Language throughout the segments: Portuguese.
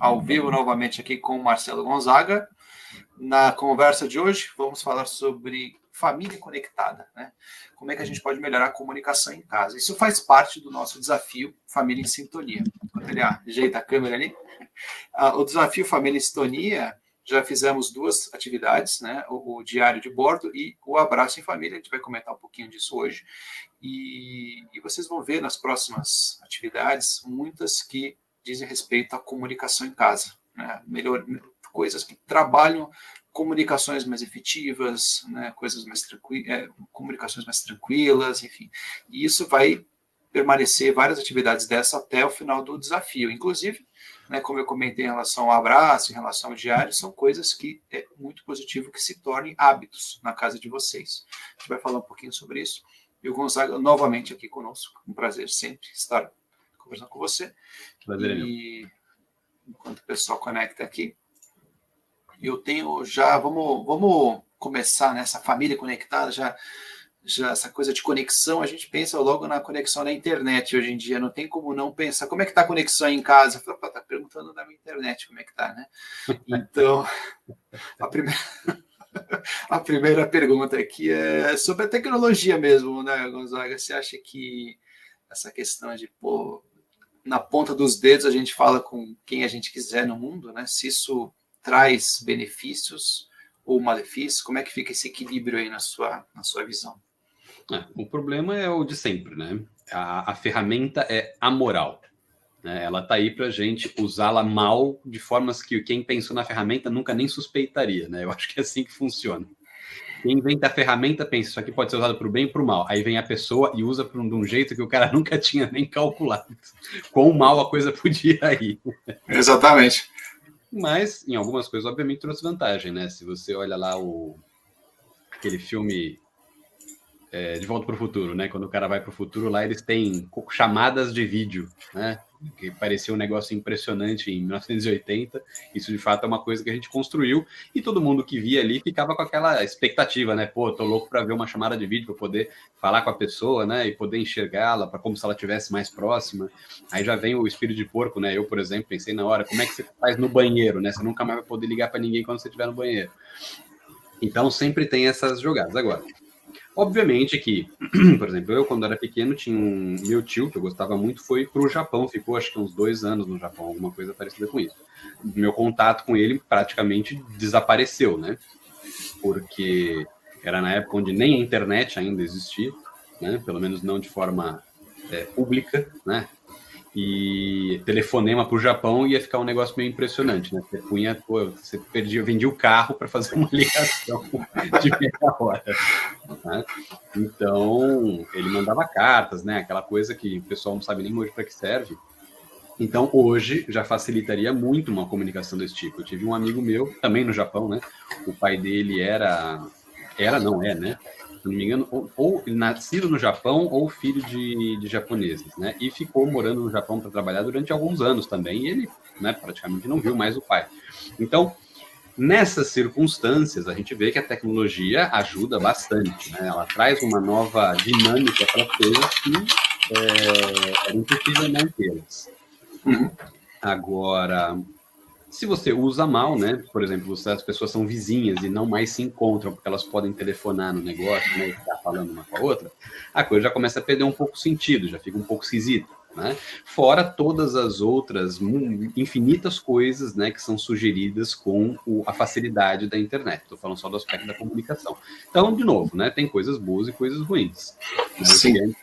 ao vivo novamente aqui com o Marcelo Gonzaga. Na conversa de hoje, vamos falar sobre família conectada, né? Como é que a gente pode melhorar a comunicação em casa? Isso faz parte do nosso desafio Família em Sintonia. Quando ele ajeita a câmera ali, o desafio Família em Sintonia, já fizemos 2 atividades, né? O diário de bordo e o abraço em família. A gente vai comentar um pouquinho disso hoje. E vocês vão ver nas próximas atividades muitas que dizem respeito à comunicação em casa, né? Coisas que trabalham comunicações mais efetivas, né? Coisas mais comunicações mais tranquilas, enfim. E isso vai permanecer várias atividades dessa até o final do desafio. Inclusive, né, como eu comentei em relação ao abraço, em relação ao diário, são coisas que é muito positivo que se tornem hábitos na casa de vocês. A gente vai falar um pouquinho sobre isso. E o Gonzaga novamente aqui conosco. Um prazer sempre estar conversando com você. Prazer, e enquanto o pessoal conecta aqui, eu tenho já... Vamos começar nessa família conectada, já essa coisa de conexão, a gente pensa logo na conexão na internet hoje em dia, não tem como não pensar, como é que está a conexão aí em casa? Está perguntando na minha internet como é que está, né? Então, a primeira pergunta aqui é sobre a tecnologia mesmo, né, Gonzaga? Você acha que essa questão de, na ponta dos dedos a gente fala com quem a gente quiser no mundo, né? Se isso traz benefícios ou malefícios, como é que fica esse equilíbrio aí na sua visão? O problema é o de sempre, né? A ferramenta é amoral, né? Ela está aí para a gente usá-la mal, de formas que quem pensou na ferramenta nunca nem suspeitaria, né? Eu acho que é assim que funciona. Quem inventa a ferramenta pensa, isso aqui pode ser usado para o bem e para o mal. Aí vem a pessoa e usa de um jeito que o cara nunca tinha nem calculado quão mal a coisa podia ir. Exatamente. Mas, em algumas coisas, obviamente, trouxe vantagem, né? Se você olha lá aquele filme De Volta para o Futuro, né? Quando o cara vai para o futuro, lá eles têm chamadas de vídeo, né? Que parecia um negócio impressionante em 1980. Isso, de fato, é uma coisa que a gente construiu e todo mundo que via ali ficava com aquela expectativa, né? Pô, tô louco para ver uma chamada de vídeo, para poder falar com a pessoa, né? E poder enxergá-la, para como se ela estivesse mais próxima. Aí já vem o espírito de porco, né? Eu, por exemplo, pensei na hora, como é que você faz no banheiro, né? Você nunca mais vai poder ligar para ninguém quando você estiver no banheiro. Então, sempre tem essas jogadas. Agora, obviamente que, por exemplo, eu quando era pequeno tinha meu tio, que eu gostava muito, foi para o Japão, ficou acho que uns 2 anos no Japão, alguma coisa parecida com isso. Meu contato com ele praticamente desapareceu, né? Porque era na época onde nem a internet ainda existia, né? Pelo menos não de forma pública, né? E telefonema para o Japão ia ficar um negócio meio impressionante, né? Você vendia o carro para fazer uma ligação de meia hora, né? Então, ele mandava cartas, né? Aquela coisa que o pessoal não sabe nem hoje para que serve. Então, hoje, já facilitaria muito uma comunicação desse tipo. Eu tive um amigo meu, também no Japão, né? O pai dele não é, né? Se não me engano, ou nascido no Japão ou filho de japoneses, né? E ficou morando no Japão para trabalhar durante alguns anos também. E ele, né, praticamente não viu mais o pai. Então, nessas circunstâncias, a gente vê que a tecnologia ajuda bastante, né? Ela traz uma nova dinâmica para as coisas que era impossível mantê-las. Agora, se você usa mal, né? Por exemplo, as pessoas são vizinhas e não mais se encontram porque elas podem telefonar no negócio, né? E ficar falando uma com a outra, a coisa já começa a perder um pouco o sentido, já fica um pouco esquisita, né? Fora todas as outras infinitas coisas, né, que são sugeridas com a facilidade da internet. Estou falando só do aspecto da comunicação. Então, de novo, né? Tem coisas boas e coisas ruins. Né? Sim.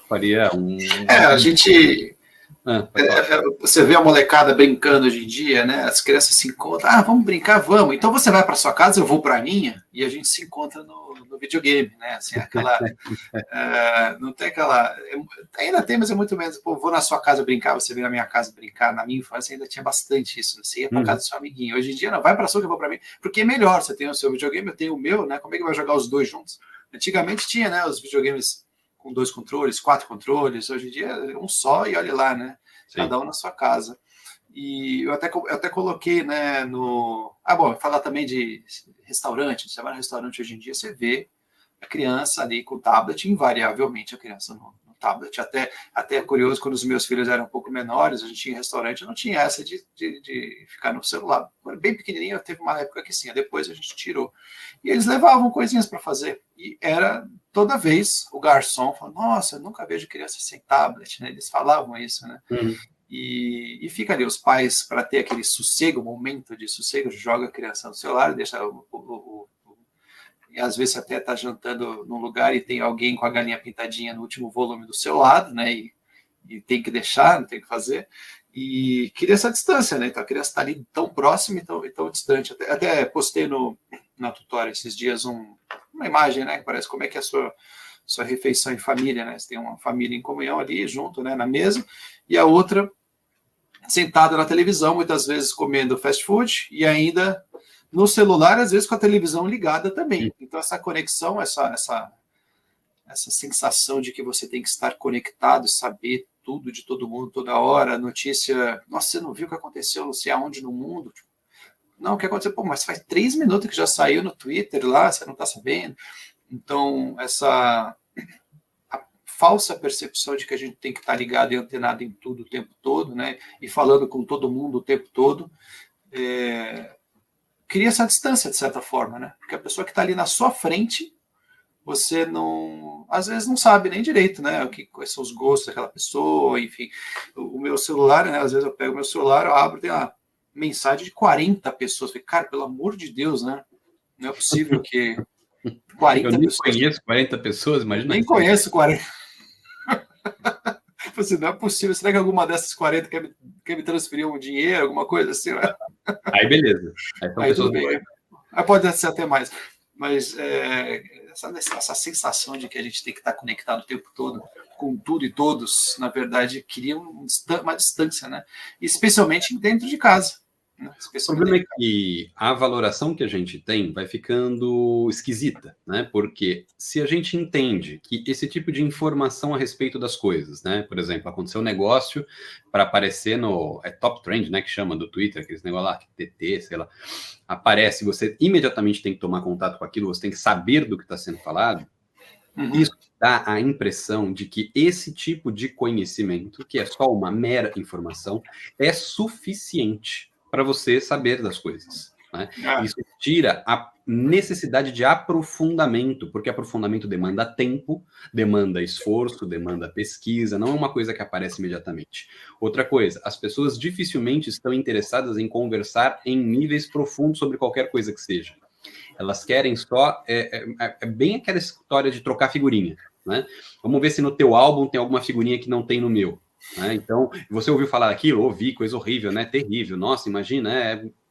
Faria a gente... você vê a molecada brincando hoje em dia, né? As crianças se encontram, vamos brincar, vamos. Então você vai para sua casa, eu vou para a minha, e a gente se encontra no videogame, né? Assim, não tem aquela... Ainda tem, mas é muito menos. Pô, vou na sua casa brincar, você vem na minha casa brincar. Na minha infância ainda tinha bastante isso, né? Você ia para casa do seu amiguinho. Hoje em dia, não, vai para sua que eu vou para mim. Porque é melhor, você tem o seu videogame, eu tenho o meu, né? Como é que vai jogar os dois juntos? Antigamente tinha, né, os videogames com 2 controles, 4 controles, hoje em dia é um só e olha lá, né? Sim. Cada um na sua casa. E eu até coloquei, né, falar também de restaurante, você vai no restaurante hoje em dia, você vê a criança ali com o tablet, invariavelmente a criança no tablet. Até é curioso, quando os meus filhos eram um pouco menores, a gente tinha restaurante, não tinha essa de ficar no celular. Bem pequenininho, teve uma época que sim, depois a gente tirou. E eles levavam coisinhas para fazer. E era toda vez o garçom falando, nossa, eu nunca vejo criança sem tablet, né? Eles falavam isso, né? E fica ali os pais, para ter aquele sossego, momento de sossego, joga a criança no celular, deixa e às vezes até está jantando num lugar e tem alguém com a galinha pintadinha no último volume do seu lado, né? E tem que deixar, não tem que fazer. E cria essa distância, né? Então a criança está ali tão próxima e tão distante. Até postei na Tutória esses dias uma imagem, né? Que parece como é que é a sua refeição em família, né? Você tem uma família em comunhão ali junto, né? Na mesa, e a outra sentada na televisão, muitas vezes comendo fast food e ainda no celular, às vezes com a televisão ligada também. Então, essa conexão, essa sensação de que você tem que estar conectado, saber tudo de todo mundo, toda hora, notícia, nossa, você não viu o que aconteceu, não sei aonde no mundo? Não, o que aconteceu? Pô, mas faz 3 minutos que já saiu no Twitter lá, você não está sabendo? Então, essa falsa percepção de que a gente tem que estar ligado e antenado em tudo o tempo todo, né? E falando com todo mundo o tempo todo, cria essa distância, de certa forma, né? Porque a pessoa que está ali na sua frente, você não, às vezes não sabe nem direito, né? Quais são os gostos daquela pessoa, enfim. O meu celular, né? Às vezes eu pego o meu celular, eu abro, tem uma mensagem de 40 pessoas. Falei, cara, pelo amor de Deus, né? Não é possível que 40 eu nem pessoas... conheço 40 pessoas, imagina. Nem conheço 40. Assim, não é possível. Será que alguma dessas 40 quer me transferir um dinheiro, alguma coisa assim? Né? Aí beleza. Aí tudo bem. Aí pode ser até mais. Mas essa sensação de que a gente tem que estar conectado o tempo todo com tudo e todos, na verdade, cria uma distância, né? Especialmente dentro de casa. Né? O problema é que a valoração que a gente tem vai ficando esquisita, né? Porque se a gente entende que esse tipo de informação a respeito das coisas, né? Por exemplo, aconteceu um negócio para aparecer no top trend, né? Que chama do Twitter, aqueles negócio lá, TT, sei lá. Aparece, você imediatamente tem que tomar contato com aquilo, você tem que saber do que está sendo falado. Isso dá a impressão de que esse tipo de conhecimento, que é só uma mera informação, é suficiente para você saber das coisas. Né? Isso tira a necessidade de aprofundamento, porque aprofundamento demanda tempo, demanda esforço, demanda pesquisa, não é uma coisa que aparece imediatamente. Outra coisa, as pessoas dificilmente estão interessadas em conversar em níveis profundos sobre qualquer coisa que seja. Elas querem só... É bem aquela história de trocar figurinha. Né? Vamos ver se no teu álbum tem alguma figurinha que não tem no meu. Né? Então, você ouviu falar daquilo? Ouvi, coisa horrível, né? Terrível. Nossa, imagina,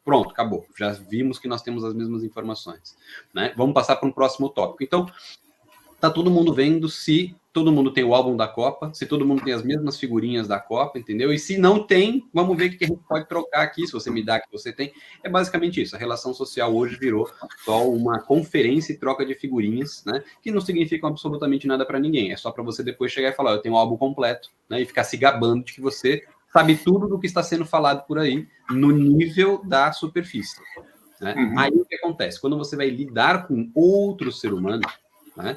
pronto, acabou. Já vimos que nós temos as mesmas informações. Né? Vamos passar para um próximo tópico. Então, tá todo mundo vendo se todo mundo tem o álbum da Copa, se todo mundo tem as mesmas figurinhas da Copa, entendeu? E se não tem, vamos ver o que a gente pode trocar aqui, se você me dá que você tem. É basicamente isso. A relação social hoje virou só uma conferência e troca de figurinhas, né? Que não significam absolutamente nada para ninguém. É só para você depois chegar e falar, eu tenho o álbum completo, né? E ficar se gabando de que você sabe tudo do que está sendo falado por aí, no nível da superfície. Né? Aí o que acontece? Quando você vai lidar com outro ser humano, né?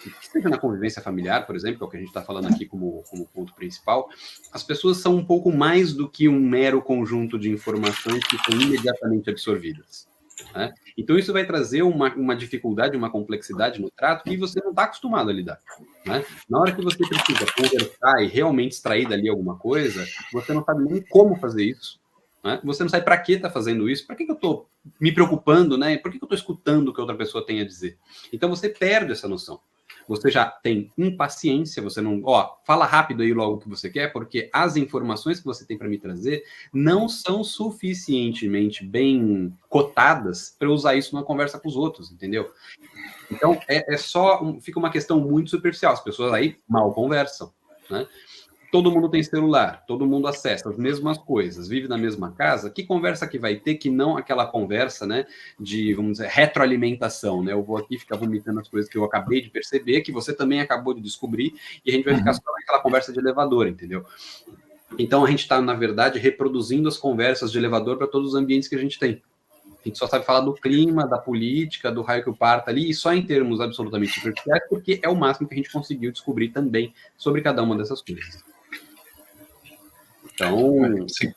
Que seja na convivência familiar, por exemplo, que é o que a gente está falando aqui como ponto principal, as pessoas são um pouco mais do que um mero conjunto de informações que são imediatamente absorvidas. Né? Então isso vai trazer uma dificuldade, uma complexidade no trato que você não está acostumado a lidar. Né? Na hora que você precisa conversar e realmente extrair dali alguma coisa, você não sabe nem como fazer isso. Né? Você não sabe para que está fazendo isso, para que eu estou me preocupando, né? Por que eu estou escutando o que outra pessoa tem a dizer? Então você perde essa noção. Você já tem impaciência, você não... fala rápido aí logo o que você quer, porque as informações que você tem para me trazer não são suficientemente bem cotadas para eu usar isso numa conversa com os outros, entendeu? Então, fica uma questão muito superficial. As pessoas aí mal conversam, né? Todo mundo tem celular, todo mundo acessa as mesmas coisas, vive na mesma casa, que conversa que vai ter que não aquela conversa, né, de, vamos dizer, retroalimentação, né? Eu vou aqui ficar vomitando as coisas que eu acabei de perceber, que você também acabou de descobrir, e a gente vai ficar só naquela conversa de elevador, entendeu? Então, a gente está, na verdade, reproduzindo as conversas de elevador para todos os ambientes que a gente tem. A gente só sabe falar do clima, da política, do raio que o parta ali, e só em termos absolutamente superficiais, porque é o máximo que a gente conseguiu descobrir também sobre cada uma dessas coisas. Então, Sim.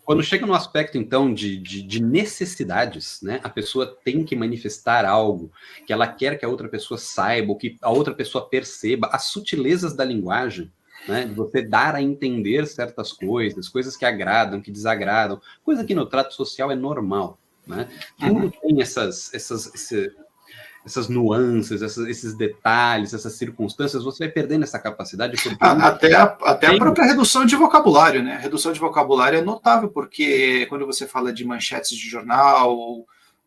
Quando chega no aspecto, então, de necessidades, né? A pessoa tem que manifestar algo que ela quer que a outra pessoa saiba, ou que a outra pessoa perceba, as sutilezas da linguagem, né? De você dar a entender certas coisas, coisas que agradam, que desagradam, coisa que no trato social é normal, né? Tudo tem essas nuances, esses detalhes, essas circunstâncias, você vai perdendo essa capacidade. Até a própria redução de vocabulário, né? A redução de vocabulário é notável, porque quando você fala de manchetes de jornal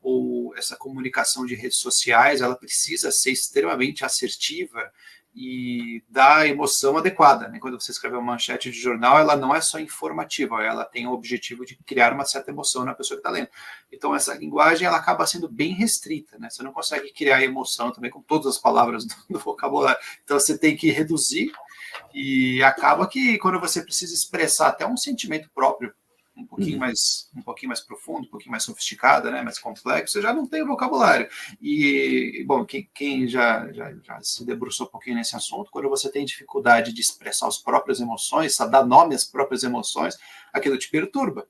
ou essa comunicação de redes sociais, ela precisa ser extremamente assertiva e dar a emoção adequada, né? Quando você escreve uma manchete de jornal, ela não é só informativa, ela tem o objetivo de criar uma certa emoção na pessoa que está lendo. Então, essa linguagem, ela acaba sendo bem restrita, né? Você não consegue criar emoção também com todas as palavras do vocabulário. Então, você tem que reduzir e acaba que quando você precisa expressar até um sentimento próprio, um pouquinho mais profundo, um pouquinho mais sofisticado, né, mais complexo, você já não tem o vocabulário. E, bom, quem já se debruçou um pouquinho nesse assunto, quando você tem dificuldade de expressar as próprias emoções, dar nome às próprias emoções, aquilo te perturba.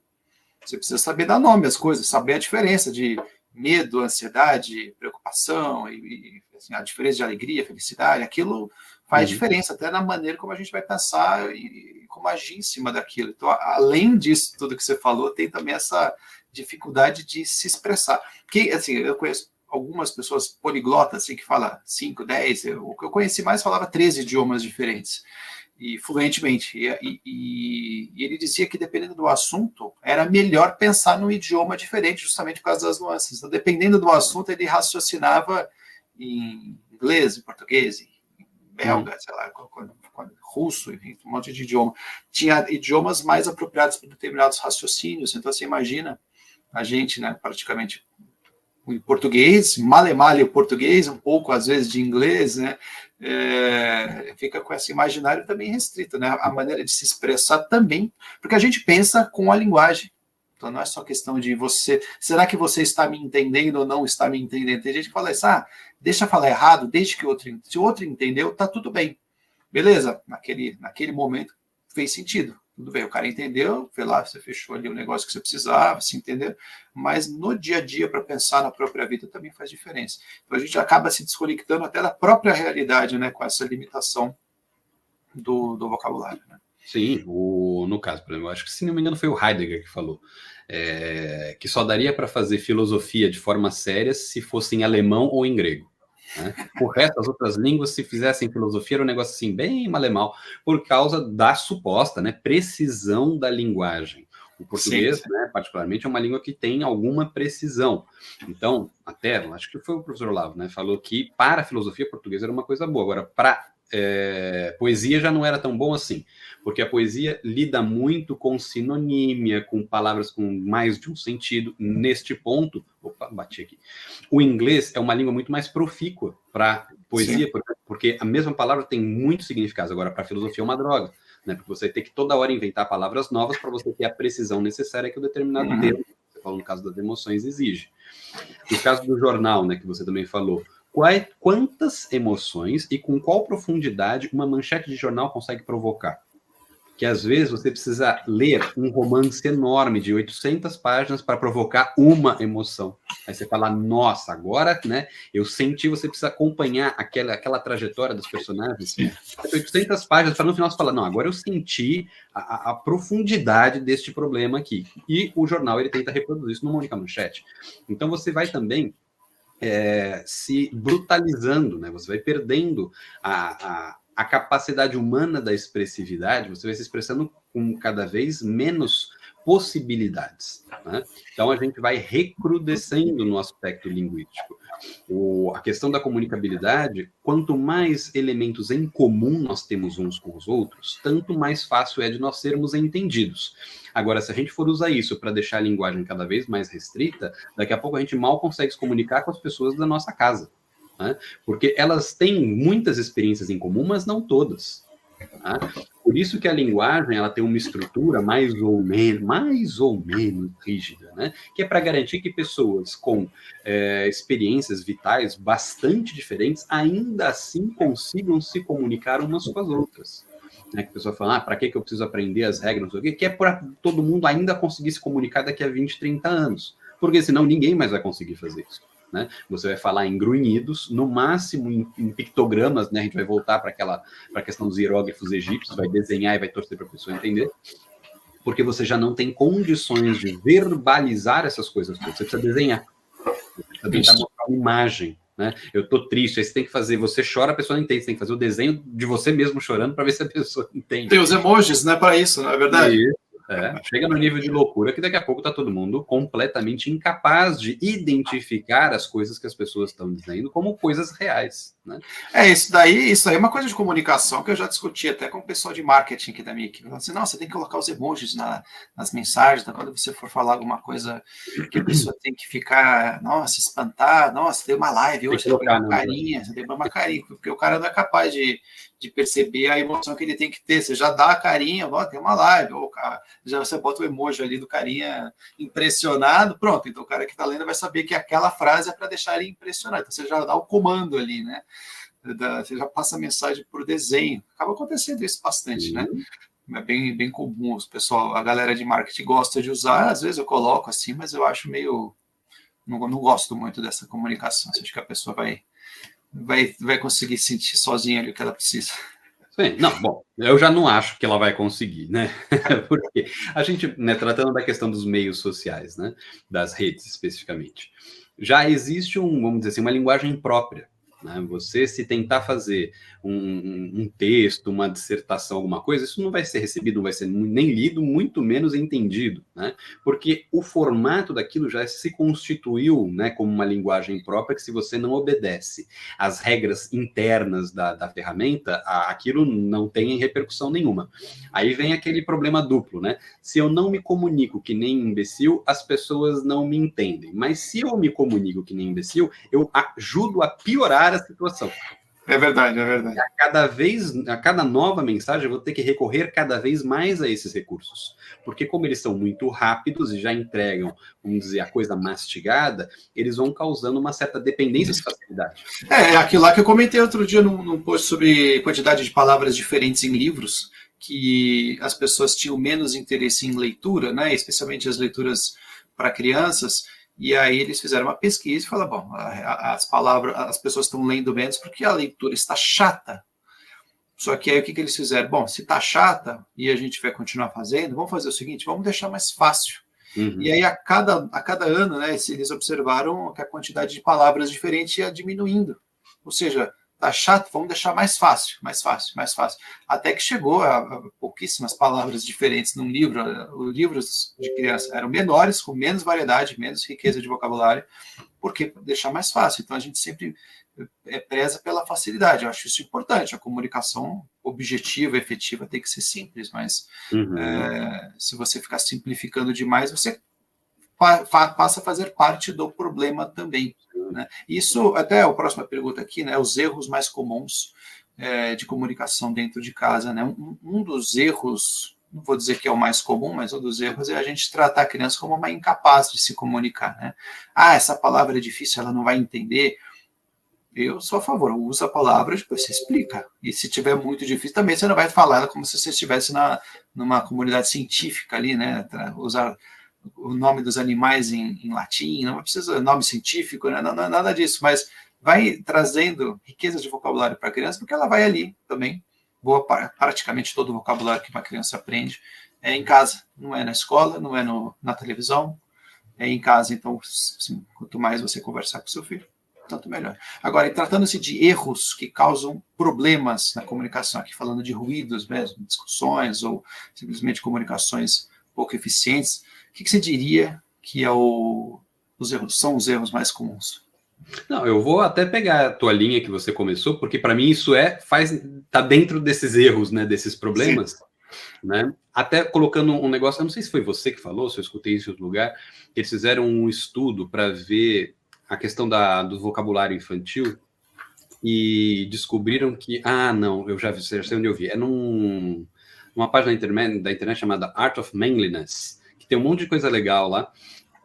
Você precisa saber dar nome às coisas, saber a diferença de medo, ansiedade, preocupação, e assim, a diferença de alegria, felicidade, aquilo faz diferença até na maneira como a gente vai pensar e como agir em cima daquilo. Então, além disso, tudo que você falou, tem também essa dificuldade de se expressar. Porque, assim, eu conheço algumas pessoas poliglotas, assim, que falam 5, 10, o que eu conheci mais falava 13 idiomas diferentes, e fluentemente. E ele dizia que, dependendo do assunto, era melhor pensar num idioma diferente, justamente por causa das nuances. Então, dependendo do assunto, ele raciocinava em inglês, em português, em belga, sei lá, russo, enfim, um monte de idioma. Tinha idiomas mais apropriados para determinados raciocínios. Então, você imagina a gente, né, praticamente em português, male o português, um pouco, às vezes, de inglês, né, fica com esse imaginário também restrito, né, a maneira de se expressar também, porque a gente pensa com a linguagem. Então, não é só questão de será que você está me entendendo ou não está me entendendo? Tem gente que fala isso, deixa eu falar errado, se o outro entendeu, tá tudo bem. Beleza, naquele momento fez sentido. Tudo bem, o cara entendeu, foi lá, você fechou ali o negócio que você precisava, se entendeu, mas no dia a dia, para pensar na própria vida, também faz diferença. Então, a gente acaba se desconectando até da própria realidade, né, com essa limitação do vocabulário, né? Sim, no caso, por exemplo, eu acho que, se não me engano, foi o Heidegger que falou que só daria para fazer filosofia de forma séria se fosse em alemão ou em grego. Né? O resto, as outras línguas, se fizessem filosofia, era um negócio assim, bem malemal, por causa da suposta, né, precisão da linguagem. O português, sim. Né, particularmente, é uma língua que tem alguma precisão. Então, até, acho que foi o professor Olavo, né, falou que para a filosofia portuguesa era uma coisa boa. Agora, para poesia já não era tão bom assim, porque a poesia lida muito com sinonímia, com palavras com mais de um sentido. Neste ponto, bati aqui. O inglês é uma língua muito mais profícua para poesia, porque a mesma palavra tem muitos significados. Agora, para a filosofia é uma droga, né? Porque você tem que toda hora inventar palavras novas para você ter a precisão necessária que o determinado termo, você falou no caso das emoções, exige. No caso do jornal, né, que você também falou, quantas emoções e com qual profundidade uma manchete de jornal consegue provocar? Que às vezes você precisa ler um romance enorme de 800 páginas para provocar uma emoção. Aí você fala, nossa, agora, né, eu senti, você precisa acompanhar aquela trajetória dos personagens. 800 páginas para no final você falar, não, agora eu senti a profundidade deste problema aqui. E o jornal, ele tenta reproduzir isso numa única manchete. Então você vai também se brutalizando, né? Você vai perdendo a capacidade humana da expressividade, você vai se expressando com cada vez menos possibilidades. Né? Então, a gente vai recrudescendo no aspecto linguístico. A questão da comunicabilidade, quanto mais elementos em comum nós temos uns com os outros, tanto mais fácil é de nós sermos entendidos. Agora, se a gente for usar isso para deixar a linguagem cada vez mais restrita, daqui a pouco a gente mal consegue se comunicar com as pessoas da nossa casa. Né? Porque elas têm muitas experiências em comum, mas não todas. Tá? Por isso que a linguagem ela tem uma estrutura mais ou menos rígida, né? Que é para garantir que pessoas com experiências vitais bastante diferentes ainda assim consigam se comunicar umas com as outras. Né? Que a pessoa fala, para que eu preciso aprender as regras, não sei o quê, que é para todo mundo ainda conseguir se comunicar daqui a 20, 30 anos. Porque senão ninguém mais vai conseguir fazer isso. Né? Você vai falar em grunhidos, no máximo em pictogramas, né? A gente vai voltar para a questão dos hieróglifos egípcios, vai desenhar e vai torcer para a pessoa entender, porque você já não tem condições de verbalizar essas coisas todas. Você precisa desenhar, você precisa tentar mostrar uma imagem. Né? Eu tô triste, aí você tem que fazer, você chora, a pessoa não entende, você tem que fazer o desenho de você mesmo chorando para ver se a pessoa entende. Tem os emojis, né, para isso, não é verdade? Chega no nível de loucura que daqui a pouco tá todo mundo completamente incapaz de identificar as coisas que as pessoas estão dizendo como coisas reais, né? Isso daí é uma coisa de comunicação que eu já discuti até com o pessoal de marketing aqui da minha equipe. Assim, não, você tem que colocar os emojis nas mensagens, né? Quando você for falar alguma coisa que a pessoa tem que ficar, nossa, espantar, nossa, tem uma live hoje, você tem uma carinha, você tem uma carinha, porque o cara não é capaz de perceber a emoção que ele tem que ter. Você já dá a carinha, ó, tem uma live, ou já você bota o emoji ali do carinha impressionado, pronto. Então o cara que está lendo vai saber que aquela frase é para deixar ele impressionado. Então você já dá o comando ali, né? Você já passa a mensagem por desenho. Acaba acontecendo isso bastante, né? É bem comum. A galera de marketing gosta de usar, às vezes eu coloco assim, mas eu acho meio... Não gosto muito dessa comunicação. Acho que a pessoa vai conseguir sentir sozinha ali o que ela precisa. Sim, não, bom, eu já não acho que ela vai conseguir, né? Porque a gente, né, tratando da questão dos meios sociais, né, das redes especificamente, já existe vamos dizer assim, uma linguagem própria. Né? Você, se tentar fazer um texto, uma dissertação, alguma coisa, isso não vai ser recebido, não vai ser nem lido, muito menos entendido, né? Porque o formato daquilo já se constituiu, né, como uma linguagem própria que, se você não obedece às regras internas da ferramenta, aquilo não tem repercussão nenhuma. Aí vem aquele problema duplo, né? Se eu não me comunico que nem imbecil, as pessoas não me entendem. Mas se eu me comunico que nem imbecil, eu ajudo a piorar a situação. É verdade, é verdade. A cada nova mensagem, eu vou ter que recorrer cada vez mais a esses recursos. Porque como eles são muito rápidos e já entregam, vamos dizer, a coisa mastigada, eles vão causando uma certa dependência de facilidade. É aquilo lá que eu comentei outro dia num post sobre quantidade de palavras diferentes em livros, que as pessoas tinham menos interesse em leitura, né? Especialmente as leituras para crianças. E aí eles fizeram uma pesquisa e falaram, bom, as pessoas estão lendo menos porque a leitura está chata. Só que aí o que eles fizeram? Bom, se está chata e a gente vai continuar fazendo, vamos fazer o seguinte, vamos deixar mais fácil. Uhum. E aí a cada ano, né, eles observaram que a quantidade de palavras diferentes ia diminuindo. Ou seja, tá chato, vamos deixar mais fácil. Até que chegou a pouquíssimas palavras diferentes num livro. Os livros de criança eram menores, com menos variedade, menos riqueza de vocabulário, porque deixar mais fácil. Então a gente sempre preza pela facilidade. Eu acho isso importante. A comunicação objetiva, efetiva, tem que ser simples, mas se você ficar simplificando demais, você passa a fazer parte do problema também. Né? Isso, até a próxima pergunta aqui, né, os erros mais comuns de comunicação dentro de casa. Né? Um dos erros, não vou dizer que é o mais comum, mas um dos erros é a gente tratar a criança como uma incapaz de se comunicar. Né? Essa palavra é difícil, ela não vai entender. Eu sou a favor, usa a palavra, depois você explica. E se tiver muito difícil, também você não vai falar ela como se você estivesse numa comunidade científica ali, né? Usar o nome dos animais em latim, não precisa nome científico, né? Não, nada disso, mas vai trazendo riqueza de vocabulário para a criança, porque ela vai ali também, praticamente todo o vocabulário que uma criança aprende é em casa, não é na escola, não é na televisão, é em casa. Então, assim, quanto mais você conversar com seu filho, tanto melhor. Agora, tratando-se de erros que causam problemas na comunicação, aqui falando de ruídos mesmo, discussões ou simplesmente comunicações pouco eficientes, o que você diria que são os erros mais comuns? Não, eu vou até pegar a tua linha que você começou, porque para mim isso tá dentro desses erros, né, desses problemas. Sim. Né? Até colocando um negócio, eu não sei se foi você que falou, se eu escutei isso em outro lugar, que eles fizeram um estudo para ver a questão do vocabulário infantil, e descobriram que, não, eu já sei onde eu vi, é numa página da internet chamada Art of Manliness, que tem um monte de coisa legal lá.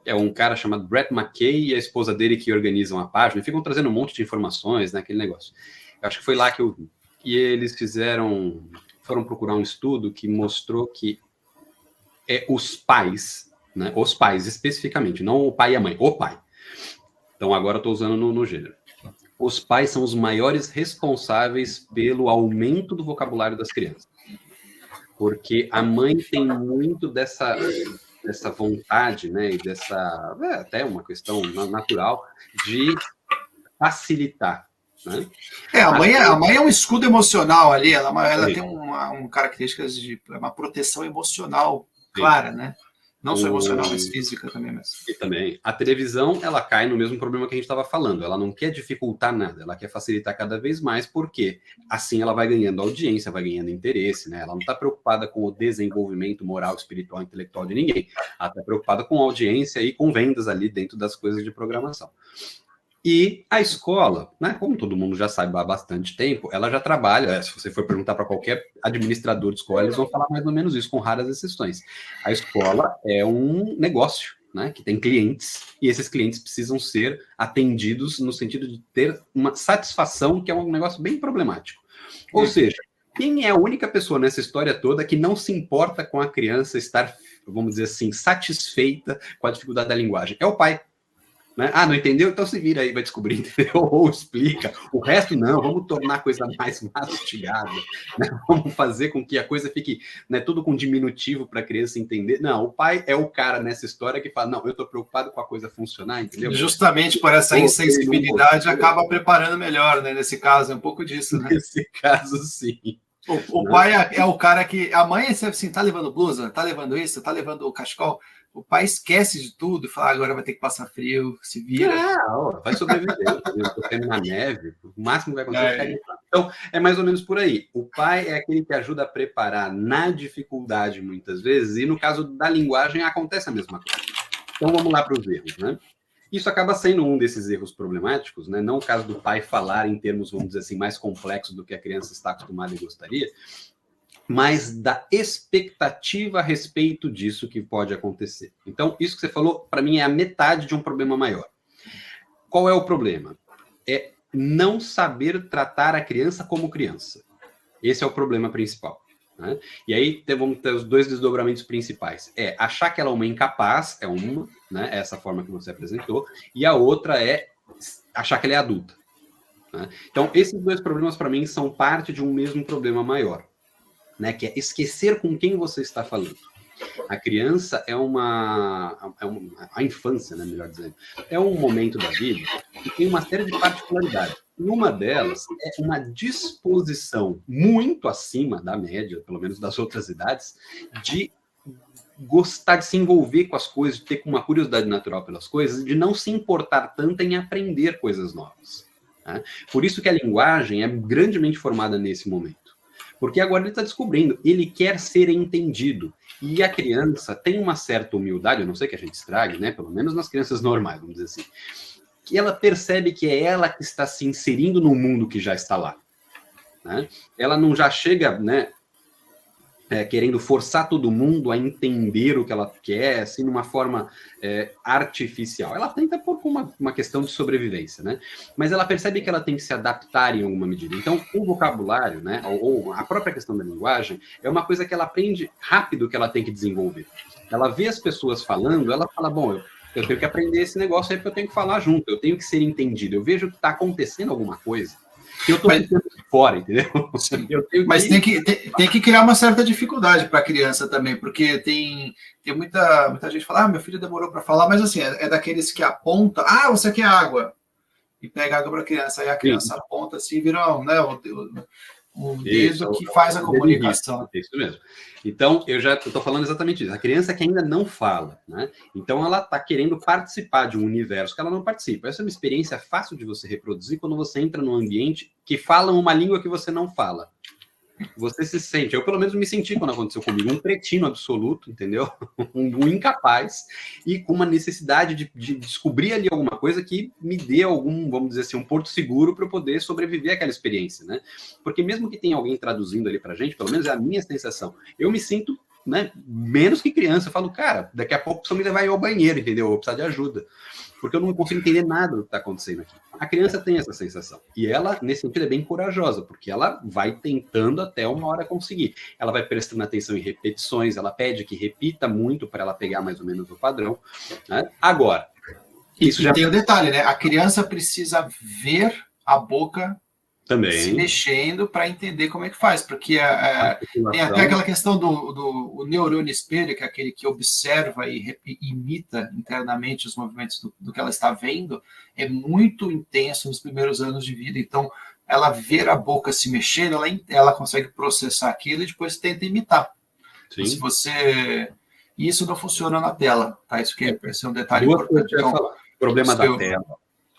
É um cara chamado Brett McKay e a esposa dele que organizam a página e ficam trazendo um monte de informações, né, aquele negócio. Eu acho que foi lá que eu vi. E eles foram procurar um estudo que mostrou que os pais, né, os pais especificamente, não o pai e a mãe, o pai. Então agora eu estou usando no gênero. Os pais são os maiores responsáveis pelo aumento do vocabulário das crianças. Porque a mãe tem muito dessa vontade, né, e até uma questão natural de facilitar, né? A mãe é um escudo emocional ali, ela tem uma características de uma proteção emocional clara, né? Não só emocional, mas física também. E também, a televisão, ela cai no mesmo problema que a gente estava falando. Ela não quer dificultar nada, ela quer facilitar cada vez mais, porque assim ela vai ganhando audiência, vai ganhando interesse, né? Ela não está preocupada com o desenvolvimento moral, espiritual, intelectual de ninguém. Ela está preocupada com audiência e com vendas ali dentro das coisas de programação. E a escola, né, como todo mundo já sabe há bastante tempo, ela já trabalha, se você for perguntar para qualquer administrador de escola, eles vão falar mais ou menos isso, com raras exceções. A escola é um negócio, né, que tem clientes, e esses clientes precisam ser atendidos no sentido de ter uma satisfação, que é um negócio bem problemático. Ou seja, quem é a única pessoa nessa história toda que não se importa com a criança estar, vamos dizer assim, satisfeita com a dificuldade da linguagem? É o pai. Né? Não entendeu? Então se vira aí, vai descobrir, entendeu? Ou explica. O resto não, vamos tornar a coisa mais mastigada, né? Vamos fazer com que a coisa fique, né, tudo com diminutivo para a criança entender. Não, o pai é o cara nessa história que fala, não, eu estou preocupado com a coisa funcionar, entendeu? Justamente por essa insensibilidade acaba preparando melhor, né? Nesse caso, é um pouco disso, né? Nesse caso, sim. O pai é o cara que... A mãe é assim, tá levando blusa? Tá levando isso? Tá levando o cachecol? O pai esquece de tudo e fala, agora vai ter que passar frio, se vira. Vai sobreviver, eu na neve, o máximo que vai acontecer é Então, é mais ou menos por aí. O pai é aquele que ajuda a preparar na dificuldade, muitas vezes, e no caso da linguagem acontece a mesma coisa. Então, vamos lá para os erros, né? Isso acaba sendo um desses erros problemáticos, né? Não o caso do pai falar em termos, vamos dizer assim, mais complexos do que a criança está acostumada e gostaria, mas da expectativa a respeito disso que pode acontecer. Então, isso que você falou, para mim, é a metade de um problema maior. Qual é o problema? É não saber tratar a criança como criança. Esse é o problema principal. Né? E aí, vamos ter os dois desdobramentos principais. É achar que ela é uma incapaz, é uma, né? Essa forma que você apresentou, e a outra é achar que ela é adulta. Né? Então, esses dois problemas, para mim, são parte de um mesmo problema maior. Né, que é esquecer com quem você está falando. A criança a infância, né, melhor dizendo, é um momento da vida que tem uma série de particularidades. E uma delas é uma disposição muito acima da média, pelo menos das outras idades, de gostar de se envolver com as coisas, de ter uma curiosidade natural pelas coisas, de não se importar tanto em aprender coisas novas. Né? Por isso que a linguagem é grandemente formada nesse momento. Porque agora ele está descobrindo, ele quer ser entendido. E a criança tem uma certa humildade, a não sei que a gente estrague, né? Pelo menos nas crianças normais, vamos dizer assim. Que ela percebe que é ela que está se inserindo no mundo que já está lá. Né? Ela não já chega, né, querendo forçar todo mundo a entender o que ela quer, assim, de uma forma artificial. Ela tenta por uma questão de sobrevivência, né? Mas ela percebe que ela tem que se adaptar em alguma medida. Então, o vocabulário, né, ou a própria questão da linguagem, é uma coisa que ela aprende rápido que ela tem que desenvolver. Ela vê as pessoas falando, ela fala, bom, eu tenho que aprender esse negócio aí porque eu tenho que falar junto, eu tenho que ser entendido. Eu vejo que está acontecendo alguma coisa que eu estou ficando fora, entendeu? Mas tem que criar uma certa dificuldade para a criança também, porque tem muita gente que fala, meu filho demorou para falar, mas assim, é daqueles que aponta, você quer água, e pega água para a criança, aí a criança aponta assim, vira, né, o dedo que faz a comunicação. Isso mesmo. Então, eu estou falando exatamente isso. A criança que ainda não fala, né? Então, ela está querendo participar de um universo que ela não participa. Essa é uma experiência fácil de você reproduzir quando você entra num ambiente que fala uma língua que você não fala. você se sente, eu pelo menos me senti quando aconteceu comigo, um cretino absoluto, entendeu? Um incapaz, e com uma necessidade de descobrir ali alguma coisa que me dê algum, vamos dizer assim, um porto seguro para eu poder sobreviver àquela experiência, né? Porque mesmo que tenha alguém traduzindo ali pra gente, pelo menos é a minha sensação, eu me sinto, né, menos que criança, eu falo, cara, daqui a pouco precisam me levar ao banheiro, entendeu? Eu vou precisar de ajuda. Porque eu não consigo entender nada do que está acontecendo aqui. A criança tem essa sensação. E ela, nesse sentido, é bem corajosa, porque ela vai tentando até uma hora conseguir. Ela vai prestando atenção em repetições, ela pede que repita muito para ela pegar mais ou menos o padrão. Né? Agora, isso já tem o detalhe, né? A criança precisa ver a boca também se mexendo para entender como é que faz, porque tem até aquela questão do neurônio espelho, que é aquele que observa e imita internamente os movimentos do que ela está vendo, é muito intenso nos primeiros anos de vida. Então, ela ver a boca se mexendo, ela consegue processar aquilo e depois tenta imitar. Então, se você... Isso não funciona na tela, tá? Isso que é um detalhe importante. Então, problema da tela.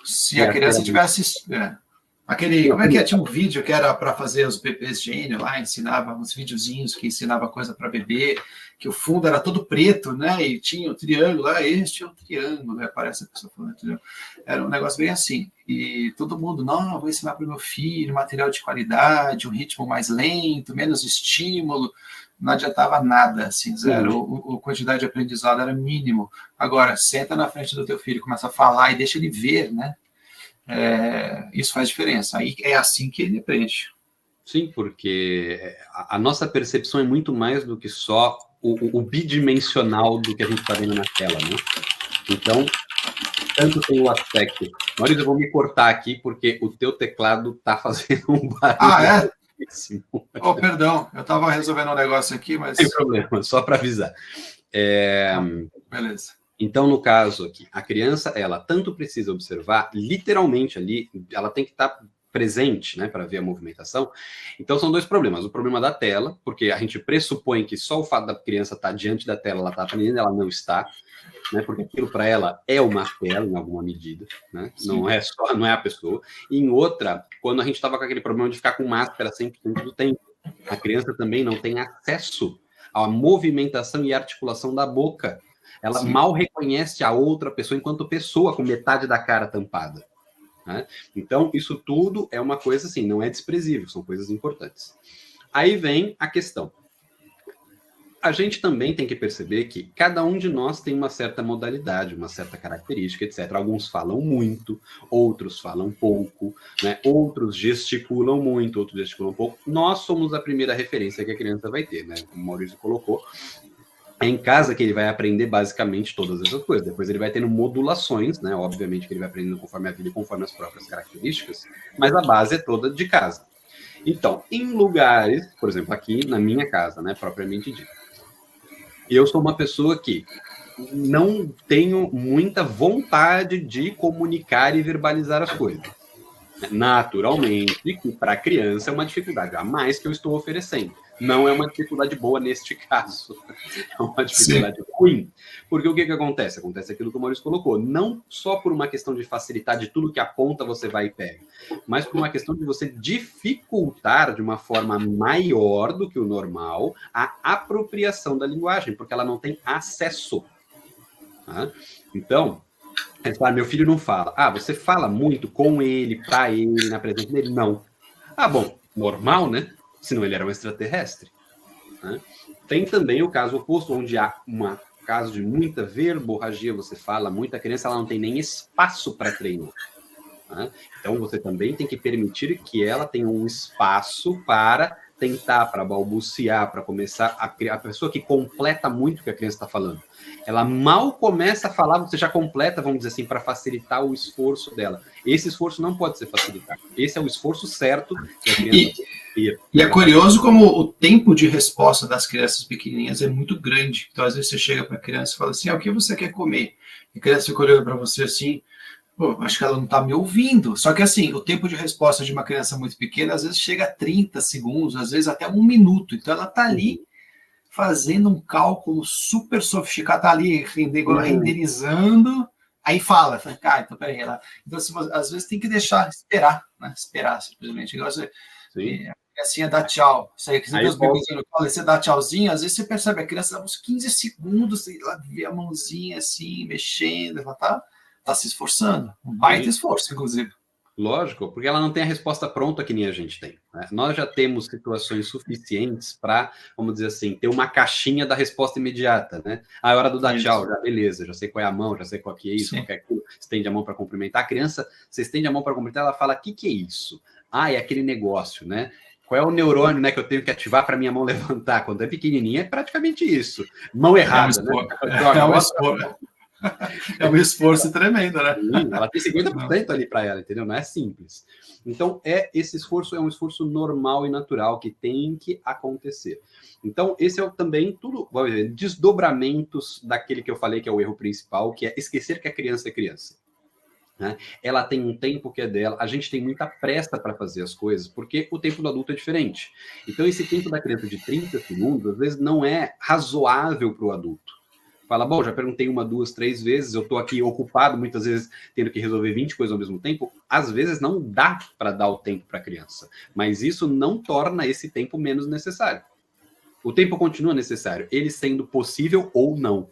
Se a criança tivesse... como é que é? Tinha um vídeo que era para fazer os bebês gênio lá, ensinava uns videozinhos que ensinava coisa para bebê, que o fundo era todo preto, né? E tinha o triângulo lá, este é o triângulo, né? Parece a pessoa falando triângulo. Era um negócio bem assim. E todo mundo, não, vou ensinar para o meu filho material de qualidade, um ritmo mais lento, menos estímulo. Não adiantava nada, assim, zero. A quantidade de aprendizado era mínimo. Agora, senta na frente do teu filho, começa a falar e deixa ele ver, né? Isso faz diferença. Aí é assim que ele aprende. Sim, porque a nossa percepção é muito mais do que só o bidimensional do que a gente está vendo na tela, né? Então, tanto tem o aspecto... Maurício, eu vou me cortar aqui porque o teu teclado está fazendo um barulho. Ah, é? Oh, perdão, eu estava resolvendo um negócio aqui, mas... Sem problema, só para avisar. Beleza. Então, no caso aqui, a criança, ela tanto precisa observar, literalmente ali, ela tem que estar presente, né, para ver a movimentação. Então, são dois problemas. O problema da tela, porque a gente pressupõe que só o fato da criança estar diante da tela, ela está aprendendo, ela não está, né, porque aquilo para ela é uma tela, em alguma medida, né, não é a pessoa. E em outra, quando a gente estava com aquele problema de ficar com máscara 100% do tempo, a criança também não tem acesso à movimentação e articulação da boca. Ela mal reconhece a outra pessoa enquanto pessoa, com metade da cara tampada. Né? Então, isso tudo é uma coisa assim, não é desprezível, são coisas importantes. Aí vem a questão. A gente também tem que perceber que cada um de nós tem uma certa modalidade, uma certa característica, etc. Alguns falam muito, outros falam pouco, né? Outros gesticulam muito, outros gesticulam pouco. Nós somos a primeira referência que a criança vai ter, né? Como o Maurício colocou. É em casa que ele vai aprender basicamente todas essas coisas. Depois ele vai tendo modulações, né? Obviamente que ele vai aprendendo conforme a vida e conforme as próprias características, mas a base é toda de casa. Então, em lugares, por exemplo, aqui na minha casa, né, propriamente dito, eu sou uma pessoa que não tenho muita vontade de comunicar e verbalizar as coisas. Naturalmente, que para a criança é uma dificuldade a mais que eu estou oferecendo. Não é uma dificuldade boa neste caso. É uma dificuldade ruim. Porque o que acontece? Acontece aquilo que o Maurício colocou. Não só por uma questão de facilitar de tudo que aponta você vai e pega, mas por uma questão de você dificultar de uma forma maior do que o normal a apropriação da linguagem, porque ela não tem acesso. Tá? Então, meu filho não fala. Ah, você fala muito com ele, para ele, na presença dele? Não. Ah, bom, normal, né? Senão ele era um extraterrestre. Né? Tem também o caso oposto, onde há um caso de muita verborragia, você fala, muita criança, ela não tem nem espaço para treinar. Né? Então, você também tem que permitir que ela tenha um espaço para tentar, para balbuciar, para começar. A pessoa que completa muito o que a criança está falando. Ela mal começa a falar, você já completa, vamos dizer assim, para facilitar o esforço dela. Esse esforço não pode ser facilitado. Esse é o esforço certo que a criança e é curioso como o tempo de resposta das crianças pequenininhas é muito grande. Então, às vezes, você chega para a criança e fala assim, o que você quer comer? E a criança fica olhando para você assim, pô, acho que ela não está me ouvindo. Só que, assim, o tempo de resposta de uma criança muito pequena, às vezes, chega a 30 segundos, às vezes até 1 minuto. Então, ela está ali fazendo um cálculo super sofisticado, está ali renderizando, aí fala, então peraí, ela... Então, às vezes tem que deixar esperar, né? Esperar, simplesmente. Assim, dá tchau. Você vê os bebezinhos no colo, você dá tchauzinho, às vezes você percebe a criança dá uns 15 segundos, ela vê a mãozinha assim, mexendo, ela tá se esforçando. Um baita esforço, inclusive. Lógico, porque ela não tem a resposta pronta que nem a gente tem, né? Nós já temos situações suficientes para, vamos dizer assim, ter uma caixinha da resposta imediata, né? A hora do dar tchau, já beleza, já sei qual é a mão, já sei qual que é isso, qual que é aquilo, estende a mão para cumprimentar. A criança, você estende a mão para cumprimentar, ela fala, o que é isso? É aquele negócio, né? Qual é o neurônio, né, que eu tenho que ativar para minha mão levantar? Quando é pequenininha, é praticamente isso. Mão errada, né? É um esforço tremendo, né? Sim, ela tem 50% ali para ela, entendeu? Não é simples. Então, esse esforço é um esforço normal e natural que tem que acontecer. Então, esse é também tudo, desdobramentos daquele que eu falei que é o erro principal, que é esquecer que a criança é criança. Né? Ela tem um tempo que é dela, a gente tem muita pressa para fazer as coisas, porque o tempo do adulto é diferente. Então, esse tempo da criança de 30 segundos, às vezes, não é razoável para o adulto. Fala, bom, já perguntei 1, 2, 3 vezes, eu estou aqui ocupado, muitas vezes tendo que resolver 20 coisas ao mesmo tempo. Às vezes não dá para dar o tempo para a criança, mas isso não torna esse tempo menos necessário. O tempo continua necessário, ele sendo possível ou não.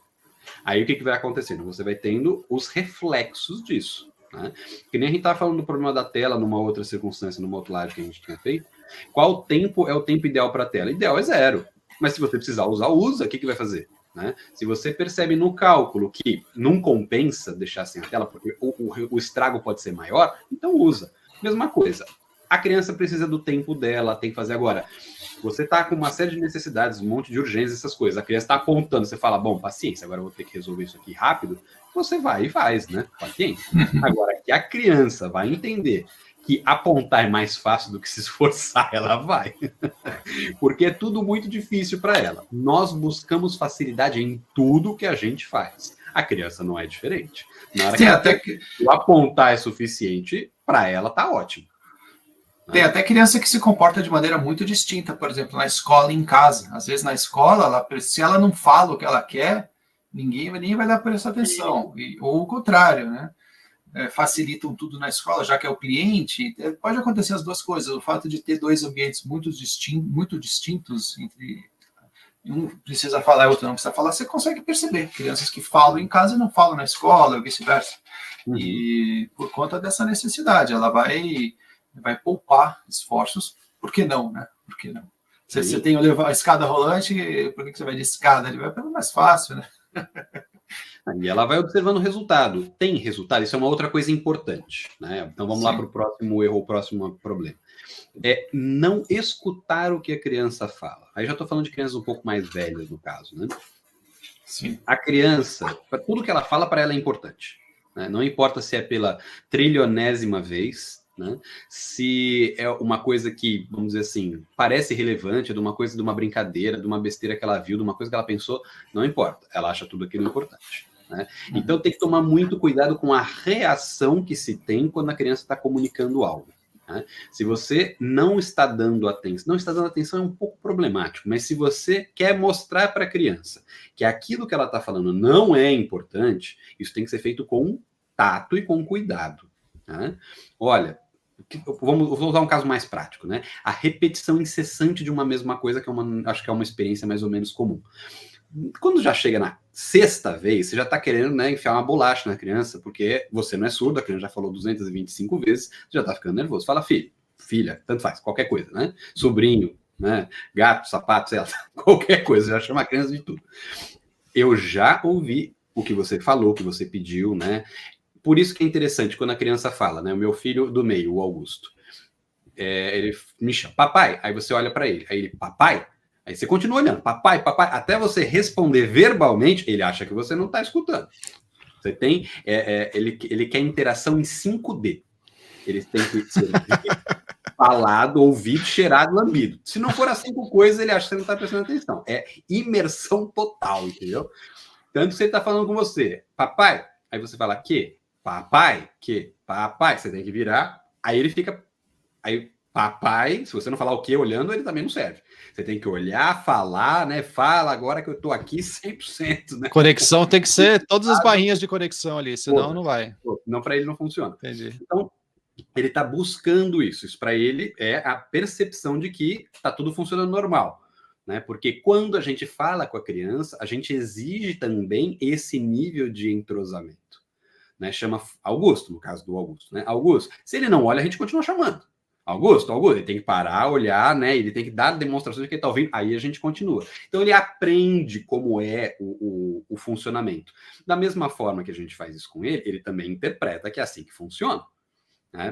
Aí o que vai acontecendo? Você vai tendo os reflexos disso. Né? Que nem a gente estava falando do problema da tela numa outra circunstância, numa outra live que a gente tinha feito. Qual tempo é o tempo ideal para a tela? Ideal é 0. Mas se você precisar usar, usa. O que vai fazer? Né? Se você percebe no cálculo que não compensa deixar sem a tela, porque o estrago pode ser maior, então usa. Mesma coisa. A criança precisa do tempo dela, tem que fazer agora. Você está com uma série de necessidades, um monte de urgências, essas coisas. A criança está apontando, você fala, bom, paciência, agora eu vou ter que resolver isso aqui rápido. Você vai e faz, né? Paciência. Agora, que a criança vai entender que apontar é mais fácil do que se esforçar, ela vai. Porque é tudo muito difícil para ela. Nós buscamos facilidade em tudo que a gente faz. A criança não é diferente. Na hora que o apontar é suficiente, para ela tá ótimo. Tem até criança que se comporta de maneira muito distinta, por exemplo, na escola e em casa. Às vezes na escola, se ela não fala o que ela quer, ninguém nem vai dar por essa atenção. Ou o contrário, né? Facilitam tudo na escola, já que é o cliente, pode acontecer as duas coisas. O fato de ter 2 ambientes muito distintos, entre um precisa falar e outro não precisa falar, você consegue perceber. Crianças que falam em casa e não falam na escola, ou vice-versa. E por conta dessa necessidade, ela vai poupar esforços. Por que não, né? Por que não? Se você tem a escada rolante, por que você vai de escada? Ele vai pelo mais fácil, né? E ela vai observando o resultado. Tem resultado, isso é uma outra coisa importante. Né? Então vamos lá para o próximo erro, o próximo problema. É não escutar o que a criança fala. Aí já estou falando de crianças um pouco mais velhas, no caso. Né? Sim. A criança, tudo que ela fala para ela é importante. Né? Não importa se é pela trilionésima vez, né? Se é uma coisa que, vamos dizer assim, parece relevante, de uma coisa, de uma brincadeira, de uma besteira que ela viu, de uma coisa que ela pensou, não importa. Ela acha tudo aquilo importante. Né? Então tem que tomar muito cuidado com a reação que se tem quando a criança está comunicando algo. Né? Se você não está dando atenção é um pouco problemático, mas se você quer mostrar para a criança que aquilo que ela está falando não é importante, isso tem que ser feito com tato e com cuidado. Né? Olha, vou usar um caso mais prático, né? A repetição incessante de uma mesma coisa, que acho que é uma experiência mais ou menos comum. Quando já chega na 6ª vez, você já está querendo, né, enfiar uma bolacha na criança, porque você não é surdo, a criança já falou 225 vezes, você já está ficando nervoso. Fala, filha, tanto faz, qualquer coisa, né? Sobrinho, né? Gato, sapato, sei lá, qualquer coisa, já chama a criança de tudo. Eu já ouvi o que você falou, o que você pediu, né? Por isso que é interessante quando a criança fala, né? O meu filho do meio, o Augusto, ele me chama, papai, aí você olha para ele, aí ele, papai? Aí você continua olhando, papai, até você responder verbalmente, ele acha que você não está escutando. Você tem, ele quer interação em 5D. Ele tem que ser falado, ouvido, cheirado, lambido. Se não for as 5 coisas, ele acha que você não está prestando atenção. É imersão total, entendeu? Tanto que você está falando com você, papai, aí você fala, papai, você tem que virar, aí ele fica, aí papai, se você não falar o que olhando, ele também não serve. Você tem que olhar, falar, né? Fala agora que eu tô aqui 100%, né? Conexão tem que ser todas as barrinhas de conexão ali, senão não vai. Não, para ele não funciona. Entendi. Então, ele está buscando isso. Isso para ele é a percepção de que está tudo funcionando normal, né? Porque quando a gente fala com a criança, a gente exige também esse nível de entrosamento, né? Chama Augusto, no caso do Augusto, né? Augusto, se ele não olha, a gente continua chamando. Augusto, ele tem que parar, olhar, né? Ele tem que dar demonstrações de que ele está ouvindo, aí a gente continua. Então ele aprende como é o funcionamento. Da mesma forma que a gente faz isso com ele, ele também interpreta que é assim que funciona.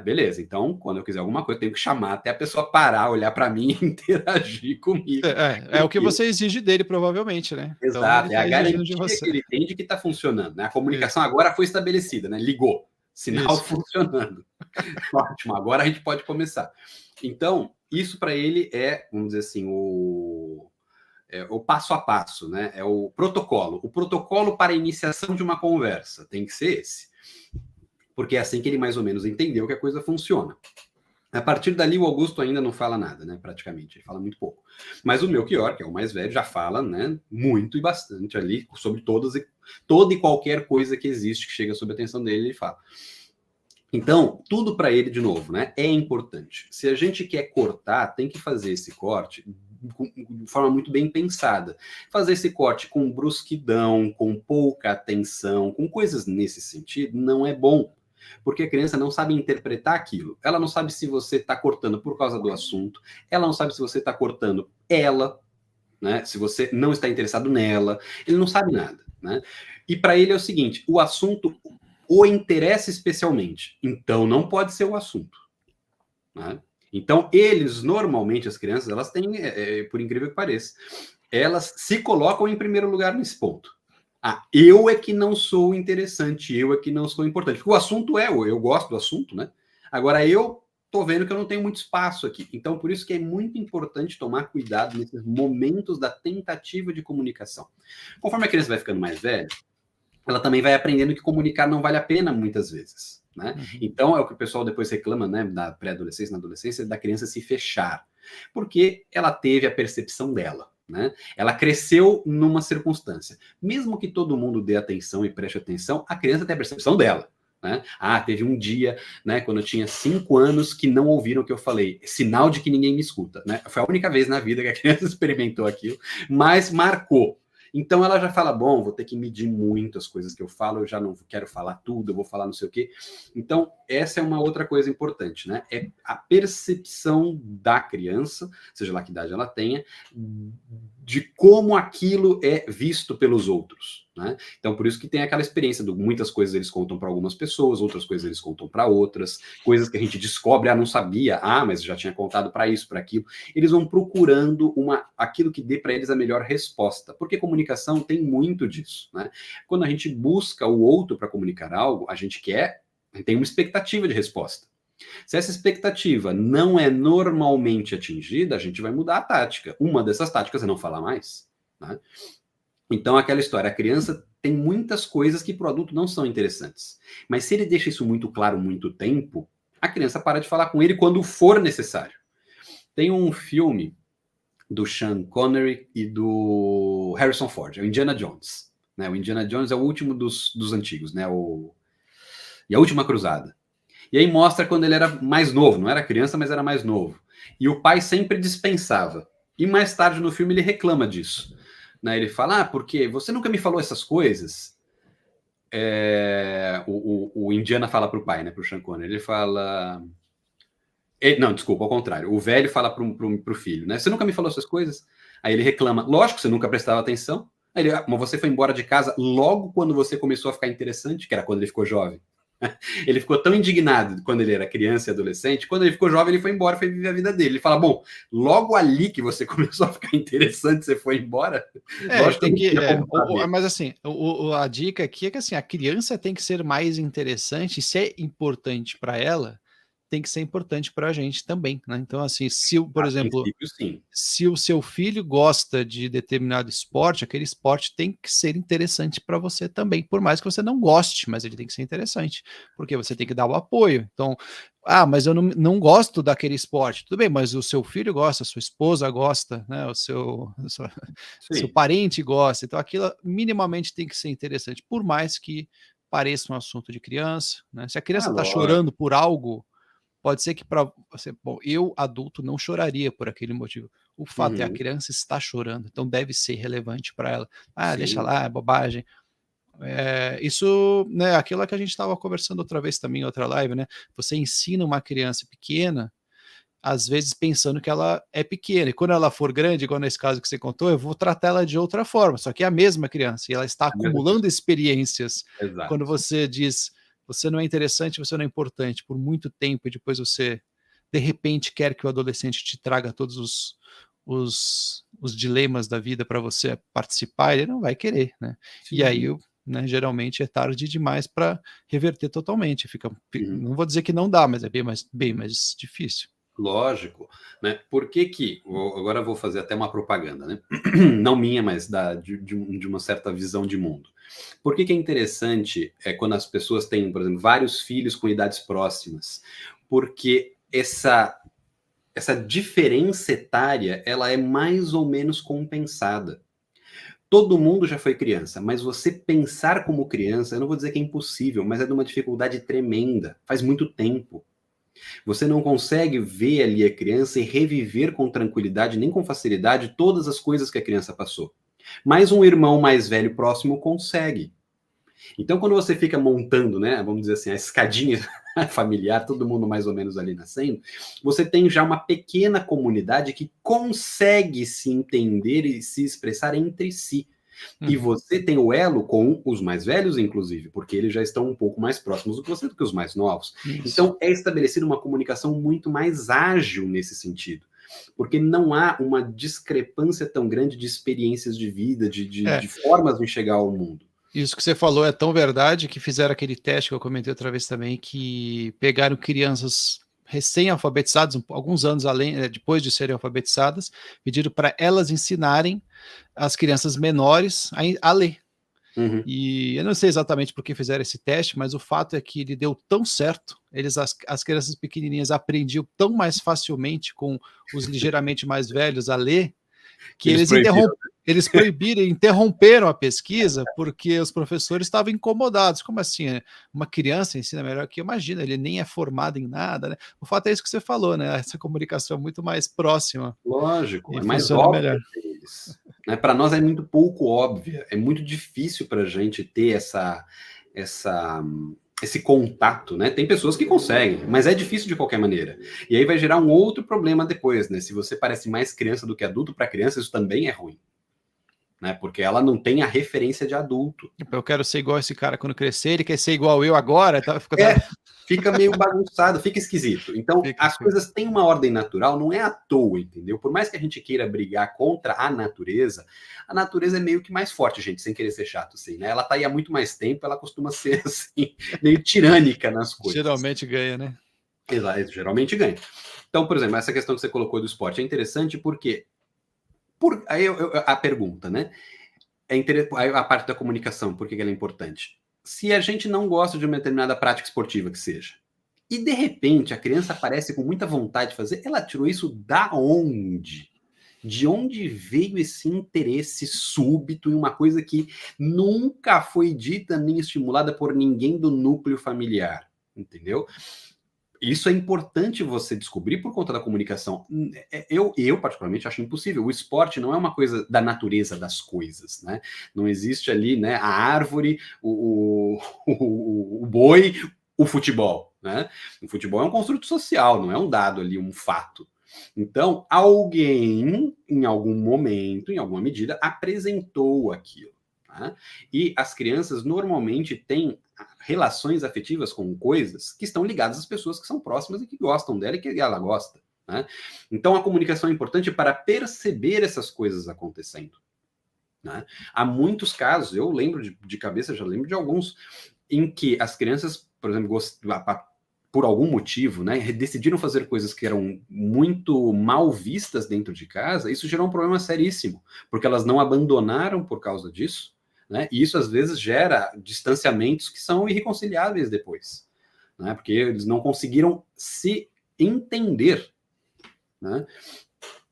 Beleza, então quando eu quiser alguma coisa, eu tenho que chamar até a pessoa parar, olhar para mim e interagir comigo. É o que você exige dele, provavelmente, né? Exato, então, é a garantia que ele tem de que está funcionando, né? A comunicação agora foi estabelecida, né? Ligou, sinal funcionando. Ótimo, agora a gente pode começar. Então, isso para ele é, vamos dizer assim, o passo a passo, né? É o protocolo. O protocolo para a iniciação de uma conversa tem que ser esse. Porque é assim que ele mais ou menos entendeu que a coisa funciona. A partir dali, o Augusto ainda não fala nada, né? Praticamente, ele fala muito pouco. Mas o Melchior, que é o mais velho, já fala, né? Muito e bastante ali sobre toda e qualquer coisa que existe que chega sob a atenção dele, ele fala. Então, tudo para ele, de novo, né? É importante. Se a gente quer cortar, tem que fazer esse corte de forma muito bem pensada. Fazer esse corte com brusquidão, com pouca atenção, com coisas nesse sentido, não é bom. Porque a criança não sabe interpretar aquilo. Ela não sabe se você está cortando por causa do assunto, ela não sabe se você está cortando ela, né? Se você não está interessado nela, ele não sabe nada, né? E para ele é o seguinte, o assunto o interessa especialmente, então não pode ser o assunto, né? Então eles, normalmente as crianças, elas têm, por incrível que pareça, elas se colocam em primeiro lugar nesse ponto. Eu é que não sou interessante, eu é que não sou importante. Porque o assunto eu gosto do assunto, né? Agora eu tô vendo que eu não tenho muito espaço aqui. Então, por isso que é muito importante tomar cuidado nesses momentos da tentativa de comunicação. Conforme a criança vai ficando mais velha, ela também vai aprendendo que comunicar não vale a pena muitas vezes, né? Então, é o que o pessoal depois reclama, né? Na pré-adolescência, na adolescência, da criança se fechar. Porque ela teve a percepção dela. Né? Ela cresceu numa circunstância. Mesmo que todo mundo dê atenção e preste atenção, a criança tem a percepção dela. Né? Teve um dia, né, quando eu tinha 5 anos, que não ouviram o que eu falei. Sinal de que ninguém me escuta. Né? Foi a única vez na vida que a criança experimentou aquilo, mas marcou. Então ela já fala, bom, vou ter que medir muito as coisas que eu falo, eu já não quero falar tudo, eu vou falar não sei o quê. Então, essa é uma outra coisa importante, né? É a percepção da criança, seja lá que idade ela tenha, de como aquilo é visto pelos outros, né? Então, por isso que tem aquela experiência de muitas coisas eles contam para algumas pessoas, outras coisas eles contam para outras, coisas que a gente descobre, não sabia, mas já tinha contado para isso, para aquilo. Eles vão procurando aquilo que dê para eles a melhor resposta, porque comunicação tem muito disso, né? Quando a gente busca o outro para comunicar algo, a gente tem uma expectativa de resposta. Se essa expectativa não é normalmente atingida, a gente vai mudar a tática. Uma dessas táticas é não falar mais, né? Então, aquela história, a criança tem muitas coisas que para o adulto não são interessantes. Mas se ele deixa isso muito claro muito tempo, a criança para de falar com ele quando for necessário. Tem um filme do Sean Connery e do Harrison Ford, é o Indiana Jones. Né? O Indiana Jones é o último dos antigos, né? E a Última Cruzada. E aí mostra quando ele era mais novo, não era criança, mas era mais novo. E o pai sempre dispensava. E mais tarde no filme ele reclama disso. Né? Ele fala, porque você nunca me falou essas coisas. O Indiana fala para o pai, né, para o Sean Connery, ele fala... Não, desculpa, ao contrário. O velho fala para o filho, né? Você nunca me falou essas coisas? Aí ele reclama, lógico, você nunca prestava atenção. Aí ele, mas você foi embora de casa logo quando você começou a ficar interessante, que era quando ele ficou jovem. Ele ficou tão indignado quando ele era criança e adolescente, quando ele ficou jovem, ele foi embora, foi viver a vida dele. Ele fala, bom, logo ali que você começou a ficar interessante, você foi embora? Mas assim, a dica aqui é que assim, a criança tem que ser mais interessante, se é importante para ela, tem que ser importante para a gente também, né? Então, assim, se, por exemplo, se o seu filho gosta de determinado esporte, aquele esporte tem que ser interessante para você também, por mais que você não goste, mas ele tem que ser interessante, porque você tem que dar o apoio. Então, mas eu não gosto daquele esporte. Tudo bem, mas o seu filho gosta, a sua esposa gosta, né? O seu parente gosta. Então, aquilo minimamente tem que ser interessante, por mais que pareça um assunto de criança, né? Se a criança está chorando por algo, Pode ser que para você, bom, eu adulto não choraria por aquele motivo. O fato é a criança está chorando, então deve ser relevante para ela. Ah, Sim. deixa lá, é bobagem. Isso, né, aquilo que a gente estava conversando outra vez também em outra live, né? Você ensina uma criança pequena, às vezes pensando que ela é pequena, e quando ela for grande, igual nesse caso que você contou, eu vou tratar ela de outra forma, só que é a mesma criança, e ela está acumulando experiências. Exato. Quando você diz, você não é interessante, você não é importante, por muito tempo, e depois você, de repente, quer que o adolescente te traga todos os dilemas da vida para você participar, ele não vai querer, né? Sim. E aí, né, geralmente é tarde demais para reverter totalmente. Fica, não vou dizer que não dá, mas é bem mais difícil. Lógico, né? Por que agora eu vou fazer até uma propaganda, né? Não minha, mas de uma certa visão de mundo. Por que é interessante quando as pessoas têm, por exemplo, vários filhos com idades próximas? Porque essa diferença etária, ela é mais ou menos compensada. Todo mundo já foi criança, mas você pensar como criança, eu não vou dizer que é impossível, mas é de uma dificuldade tremenda. Faz muito tempo. Você não consegue ver ali a criança e reviver com tranquilidade, nem com facilidade, todas as coisas que a criança passou. Mas um irmão mais velho próximo consegue. Então, quando você fica montando, né, vamos dizer assim, a escadinha familiar, todo mundo mais ou menos ali nascendo, você tem já uma pequena comunidade que consegue se entender e se expressar entre si. E você tem o elo com os mais velhos, inclusive, porque eles já estão um pouco mais próximos do que você, do que os mais novos. Isso. Então, é estabelecida uma comunicação muito mais ágil nesse sentido. Porque não há uma discrepância tão grande de experiências de vida, de formas de enxergar o mundo. Isso que você falou é tão verdade que fizeram aquele teste que eu comentei outra vez também, que pegaram crianças recém-alfabetizadas, alguns anos depois de serem alfabetizadas, pediram para elas ensinarem as crianças menores a ler. E eu não sei exatamente por que fizeram esse teste, mas o fato é que ele deu tão certo, as crianças pequenininhas aprendiam tão mais facilmente com os ligeiramente mais velhos a ler, que eles proibiram, interromperam a pesquisa porque os professores estavam incomodados. Como assim? Uma criança ensina melhor que imagina, ele nem é formado em nada, né? O fato é isso que você falou, né? Essa comunicação é muito mais próxima. Lógico, é mais óbvia deles. Né? Para nós é muito pouco óbvia, é muito difícil para a gente ter esse contato, né? Tem pessoas que conseguem, mas é difícil de qualquer maneira. E aí vai gerar um outro problema depois, né? Se você parece mais criança do que adulto, para criança isso também é ruim. Né? Porque ela não tem a referência de adulto. Eu quero ser igual esse cara quando crescer, ele quer ser igual eu agora. Tá? Fica meio bagunçado, fica esquisito. Então, as coisas têm uma ordem natural, não é à toa, entendeu? Por mais que a gente queira brigar contra a natureza é meio que mais forte, gente, sem querer ser chato, assim, né? Ela tá aí há muito mais tempo, ela costuma ser, assim, meio tirânica nas coisas. Geralmente ganha, né? Exato, geralmente ganha. Então, por exemplo, essa questão que você colocou do esporte é interessante porque aí a pergunta, né? A parte da comunicação, por que ela é importante? Se a gente não gosta de uma determinada prática esportiva que seja, e de repente a criança aparece com muita vontade de fazer, ela tirou isso da onde? De onde veio esse interesse súbito em uma coisa que nunca foi dita nem estimulada por ninguém do núcleo familiar? Entendeu? Isso é importante você descobrir por conta da comunicação. Eu particularmente, acho impossível. O esporte não é uma coisa da natureza das coisas, né? Não existe ali, né, a árvore, o boi, o futebol, né? O futebol é um construto social, não é um dado ali, um fato. Então, alguém, em algum momento, em alguma medida, apresentou aquilo. Tá? E as crianças normalmente têm relações afetivas com coisas que estão ligadas às pessoas que são próximas e que gostam dela e que ela gosta. Né? Então, a comunicação é importante para perceber essas coisas acontecendo. Né? Há muitos casos, eu lembro de cabeça, já lembro de alguns, em que as crianças, por exemplo, por algum motivo, né, decidiram fazer coisas que eram muito mal vistas dentro de casa. Isso gerou um problema seríssimo, porque elas não abandonaram por causa disso. Né? E isso, às vezes, gera distanciamentos que são irreconciliáveis depois, né? Porque eles não conseguiram se entender. Né?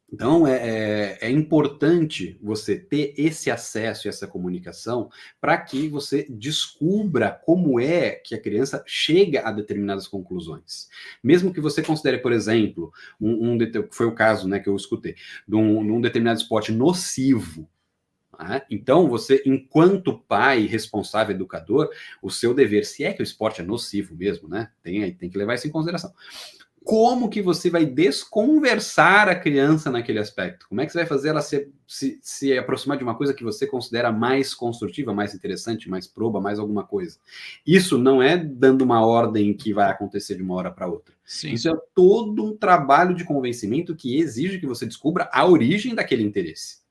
Então, é importante você ter esse acesso e essa comunicação para que você descubra como é que a criança chega a determinadas conclusões. Mesmo que você considere, por exemplo, foi o caso, né, que eu escutei, de um determinado esporte nocivo. Né? Então, você, enquanto pai, responsável, educador, o seu dever, se é que o esporte é nocivo mesmo, né, tem que levar isso em consideração. Como que você vai desconversar a criança naquele aspecto? Como é que você vai fazer ela se aproximar de uma coisa que você considera mais construtiva, mais interessante, mais proba, mais alguma coisa? Isso não é dando uma ordem que vai acontecer de uma hora para outra. Sim. Isso é todo um trabalho de convencimento que exige que você descubra a origem daquele interesse.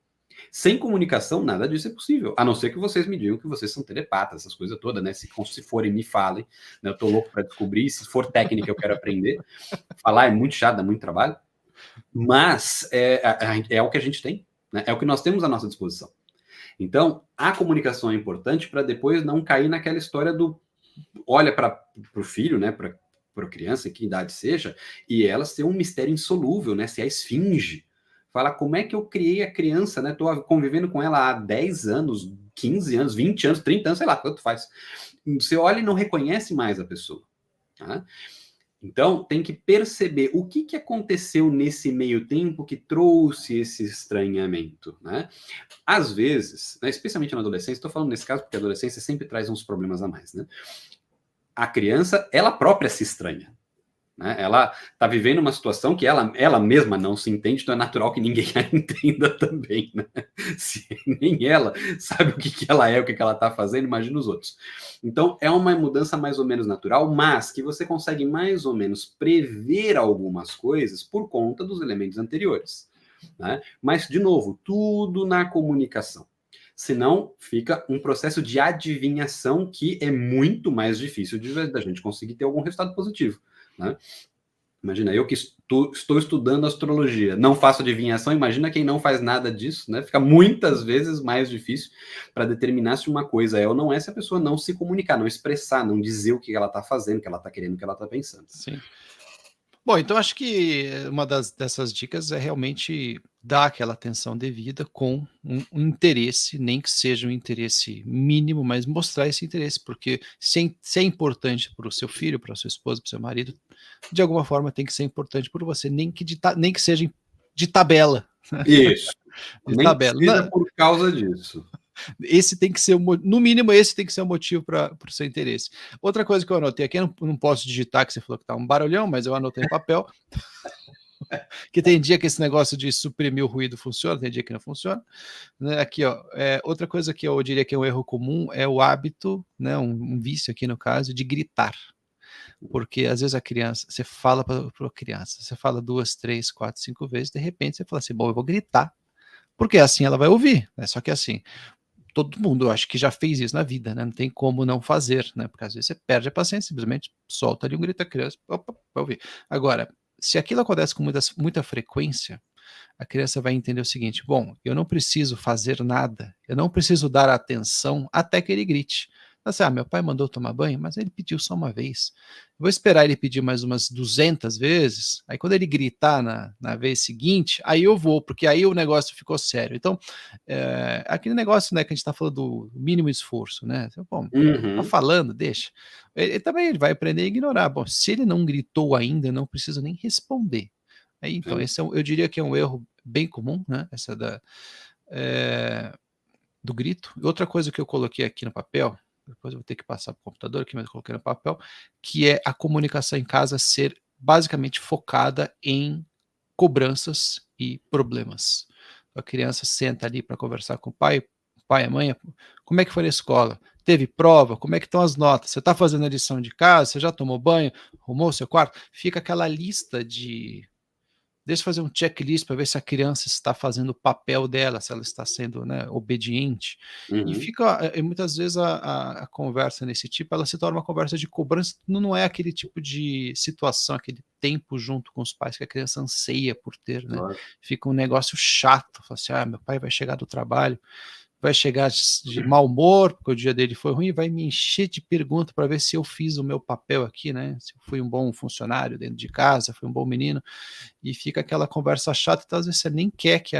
Sem comunicação, nada disso é possível. A não ser que vocês me digam que vocês são telepatas, essas coisas todas, né? Se forem, me falem. Né? Eu tô louco para descobrir. Se for técnica, eu quero aprender. Falar é muito chato, dá muito trabalho. Mas é o que a gente tem. Né? É o que nós temos à nossa disposição. Então, a comunicação é importante para depois não cair naquela história do olha para o filho, né? Para a criança, que idade seja, e ela ser um mistério insolúvel, né? Se a esfinge. Fala, como é que eu criei a criança, né? Tô convivendo com ela há 10 anos, 15 anos, 20 anos, 30 anos, sei lá, quanto faz. Você olha e não reconhece mais a pessoa. Tá? Então, tem que perceber o que aconteceu nesse meio tempo que trouxe esse estranhamento, né? Às vezes, né, especialmente na adolescência, estou falando nesse caso porque a adolescência sempre traz uns problemas a mais, né? A criança, ela própria se estranha. Né? Ela está vivendo uma situação que ela mesma não se entende, então é natural que ninguém a entenda também. Né? Se nem ela sabe o que ela é, o que ela está fazendo, imagina os outros. Então é uma mudança mais ou menos natural, mas que você consegue mais ou menos prever algumas coisas por conta dos elementos anteriores. Né? Mas, de novo, tudo na comunicação. Senão fica um processo de adivinhação que é muito mais difícil da gente conseguir ter algum resultado positivo. Né? Imagina, eu que estou estudando astrologia, não faço adivinhação, imagina quem não faz nada disso, né? Fica muitas vezes mais difícil para determinar se uma coisa é ou não é, se a pessoa não se comunicar, não expressar, não dizer o que ela está fazendo, o que ela está querendo, o que ela está pensando. Sim. Bom, então acho que uma dessas dicas é realmente dar aquela atenção devida com um interesse, nem que seja um interesse mínimo, mas mostrar esse interesse, porque se é importante para o seu filho, para a sua esposa, para o seu marido, de alguma forma tem que ser importante para você, nem que seja de tabela. Isso. De Nem tabela. que seja por causa disso. Esse tem que ser, no mínimo, esse tem que ser o motivo para o seu interesse. Outra coisa que eu anotei aqui, eu não posso digitar, que você falou que tá um barulhão, mas eu anotei em papel. Que tem dia que esse negócio de suprimir o ruído funciona, tem dia que não funciona. Né? Aqui, ó, outra coisa que eu diria que é um erro comum é o hábito, né, um vício aqui no caso, de gritar. Porque às vezes a criança, você fala para a criança, você fala 2, 3, 4, 5 vezes, de repente você fala assim, bom, eu vou gritar, porque assim ela vai ouvir, né? Só que assim, todo mundo, eu acho que já fez isso na vida, né? Não tem como não fazer, né? Porque às vezes você perde a paciência, simplesmente solta ali um grito, a criança, opa, vai ouvir. Agora, se aquilo acontece com muita frequência, a criança vai entender o seguinte: bom, eu não preciso fazer nada, eu não preciso dar atenção até que ele grite. Assim, meu pai mandou tomar banho, mas ele pediu só uma vez. Eu vou esperar ele pedir mais umas 200 vezes, aí quando ele gritar na vez seguinte, aí eu vou, porque aí o negócio ficou sério. Então, aquele negócio, né, que a gente está falando do mínimo esforço, né? Bom, tá falando, deixa. Ele também vai aprender a ignorar. Bom, se ele não gritou ainda, não precisa nem responder. Aí, então, esse eu diria que é um erro bem comum, né? Essa do grito. Outra coisa que eu coloquei aqui no papel, depois eu vou ter que passar para o computador aqui, mas eu coloquei no papel, que é a comunicação em casa ser basicamente focada em cobranças e problemas. A criança senta ali para conversar com o pai, a mãe, como é que foi na escola? Teve prova? Como é que estão as notas? Você está fazendo a lição de casa? Você já tomou banho? Arrumou o seu quarto? Fica aquela lista de... Deixa eu fazer um checklist para ver se a criança está fazendo o papel dela, se ela está sendo, né, obediente. E fica, muitas vezes a conversa nesse tipo, ela se torna uma conversa de cobrança, não é aquele tipo de situação, aquele tempo junto com os pais que a criança anseia por ter, né? Fica um negócio chato, fala assim, meu pai vai chegar do trabalho, vai chegar de mau humor, porque o dia dele foi ruim, vai me encher de perguntas para ver se eu fiz o meu papel aqui, né? Se eu fui um bom funcionário dentro de casa, fui um bom menino, e fica aquela conversa chata, então às vezes você nem quer que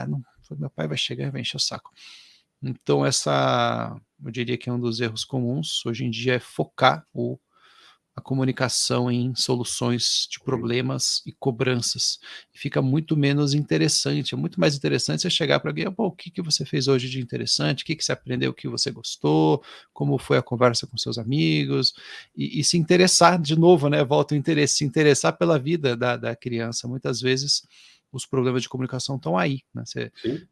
não, meu pai vai chegar e vai encher o saco. Então eu diria que é um dos erros comuns hoje em dia é focar a comunicação em soluções de problemas e cobranças. Fica muito menos interessante, é muito mais interessante você chegar para alguém, o que você fez hoje de interessante, o que você aprendeu, o que você gostou, como foi a conversa com seus amigos, e se interessar de novo, né? Volta o interesse, se interessar pela vida da criança. Muitas vezes os problemas de comunicação estão aí, né?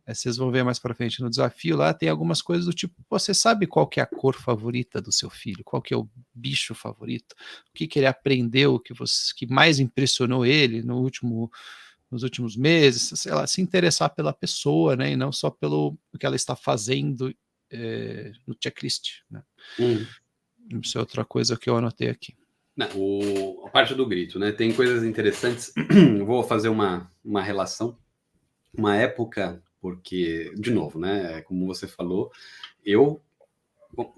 Vocês vão ver mais para frente no desafio lá, tem algumas coisas do tipo, você sabe qual que é a cor favorita do seu filho, qual que é o bicho favorito, o que ele aprendeu, que mais impressionou ele nos últimos meses, sei lá, se interessar pela pessoa, né, e não só pelo que ela está fazendo no checklist, né? Isso é outra coisa que eu anotei aqui. Não, a parte do grito, né? Tem coisas interessantes. Vou fazer uma relação. Uma época, porque, de novo, né? Como você falou, eu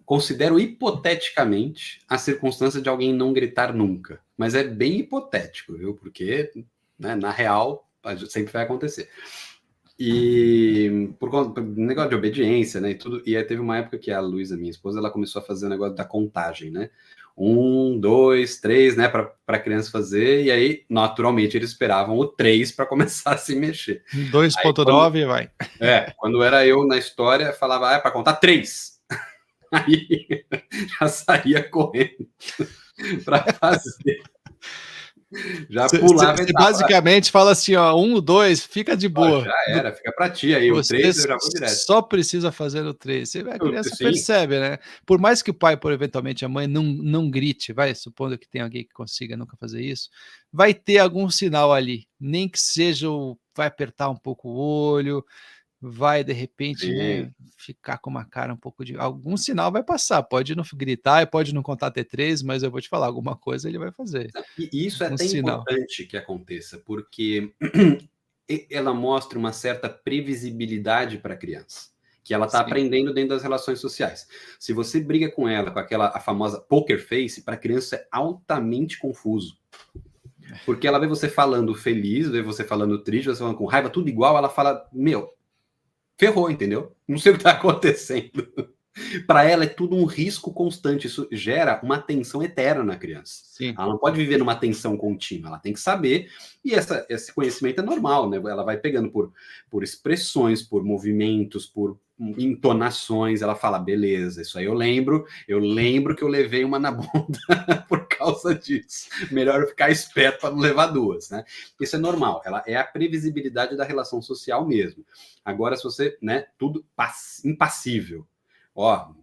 considero hipoteticamente a circunstância de alguém não gritar nunca. Mas é bem hipotético, viu? Porque, né, na real, sempre vai acontecer. E por conta do negócio de obediência, né? E tudo. E aí teve uma época que a Luísa, minha esposa, ela começou a fazer o negócio da contagem, né? 1, 2, 3, né, para a criança fazer, e aí, naturalmente, eles esperavam o 3 para começar a se mexer. 2.9 vai. Quando era eu na história, falava, para contar 3. Aí já saía correndo para fazer. Já pulava. Você basicamente fala assim, 1, 2, fica de boa. Já era, fica para ti aí, o 3 eu já vou direto. Só precisa fazer o 3. A criança percebe, né? Por mais que o pai, por eventualmente a mãe, não grite, supondo que tem alguém que consiga nunca fazer isso, vai ter algum sinal ali, nem que seja vai apertar um pouco o olho, vai de repente, né, ficar com uma cara um pouco de... Algum sinal vai passar, pode não gritar, pode não contar até 3, mas eu vou te falar, alguma coisa ele vai fazer. E isso é até importante que aconteça, porque ela mostra uma certa previsibilidade para a criança, que ela está aprendendo dentro das relações sociais. Se você briga com ela, com a famosa poker face, para a criança é altamente confuso. Porque ela vê você falando feliz, vê você falando triste, você falando com raiva, tudo igual, ela fala, ferrou, entendeu? Não sei o que está acontecendo. Para ela é tudo um risco constante. Isso gera uma tensão eterna na criança. Sim. Ela não pode viver numa tensão contínua. Ela tem que saber. E esse conhecimento é normal, né? Ela vai pegando por expressões, por movimentos, por entonações. Ela fala, beleza, isso aí eu lembro que eu levei uma na bunda por causa disso. Melhor eu ficar esperto para não levar 2, né? Isso é normal. Ela é a previsibilidade da relação social mesmo. Agora, se você, né, tudo impassível.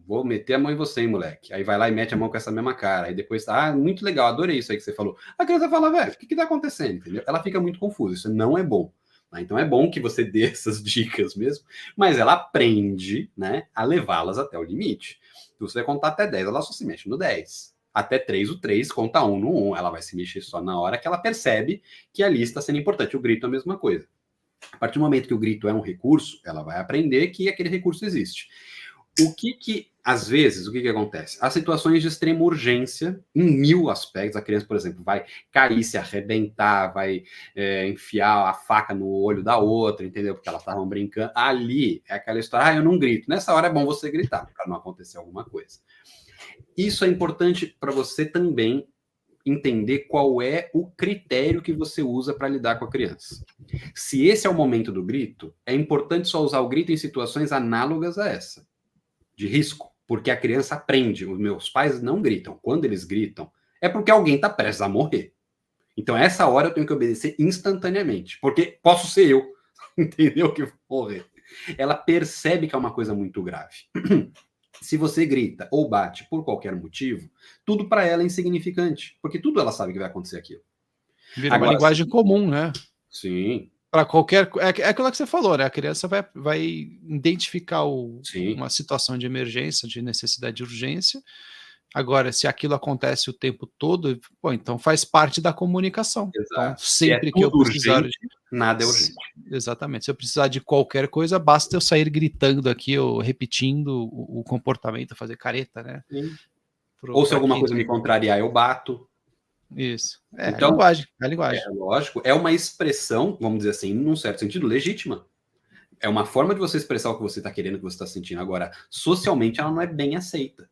Vou meter a mão em você, hein, moleque. Aí vai lá e mete a mão com essa mesma cara. Aí depois, muito legal, adorei isso aí que você falou. A criança fala, velho, o que tá acontecendo? Entendeu? Ela fica muito confusa, isso não é bom. Então é bom que você dê essas dicas mesmo, mas ela aprende, né, a levá-las até o limite. Então você vai contar até 10, ela só se mexe no 10. Até 3, o 3 conta 1 no 1. Ela vai se mexer só na hora que ela percebe que ali está sendo importante. O grito é a mesma coisa. A partir do momento que o grito é um recurso, ela vai aprender que aquele recurso existe. Às vezes, o que acontece? As situações de extrema urgência, em 1000 aspectos, a criança, por exemplo, vai cair, se arrebentar, vai enfiar a faca no olho da outra, entendeu? Porque elas estavam brincando. Ali é aquela história, eu não grito. Nessa hora é bom você gritar, para não acontecer alguma coisa. Isso é importante para você também entender qual é o critério que você usa para lidar com a criança. Se esse é o momento do grito, é importante só usar o grito em situações análogas a essa, de risco, porque a criança aprende. Os meus pais não gritam. Quando eles gritam, é porque alguém está prestes a morrer. Então, essa hora eu tenho que obedecer instantaneamente, porque posso ser eu, entendeu? Que vou morrer. Ela percebe que é uma coisa muito grave. Se você grita ou bate por qualquer motivo, tudo para ela é insignificante, porque tudo ela sabe que vai acontecer aquilo. Vira uma linguagem comum, né? Sim. Para qualquer... É aquilo que você falou, né? A criança vai identificar uma situação de emergência, de necessidade de urgência. Agora, se aquilo acontece o tempo todo, então faz parte da comunicação. Exato. Então, sempre que eu precisar... Urgente, nada é urgente. Exatamente. Se eu precisar de qualquer coisa, basta eu sair gritando aqui ou repetindo o comportamento, fazer careta, né? Ou se alguma coisa me contrariar, eu bato. Isso. Então, a linguagem. A linguagem. Lógico, é uma expressão, vamos dizer assim, num certo sentido, legítima. É uma forma de você expressar o que você está querendo, o que você está sentindo. Agora, socialmente, ela não é bem aceita.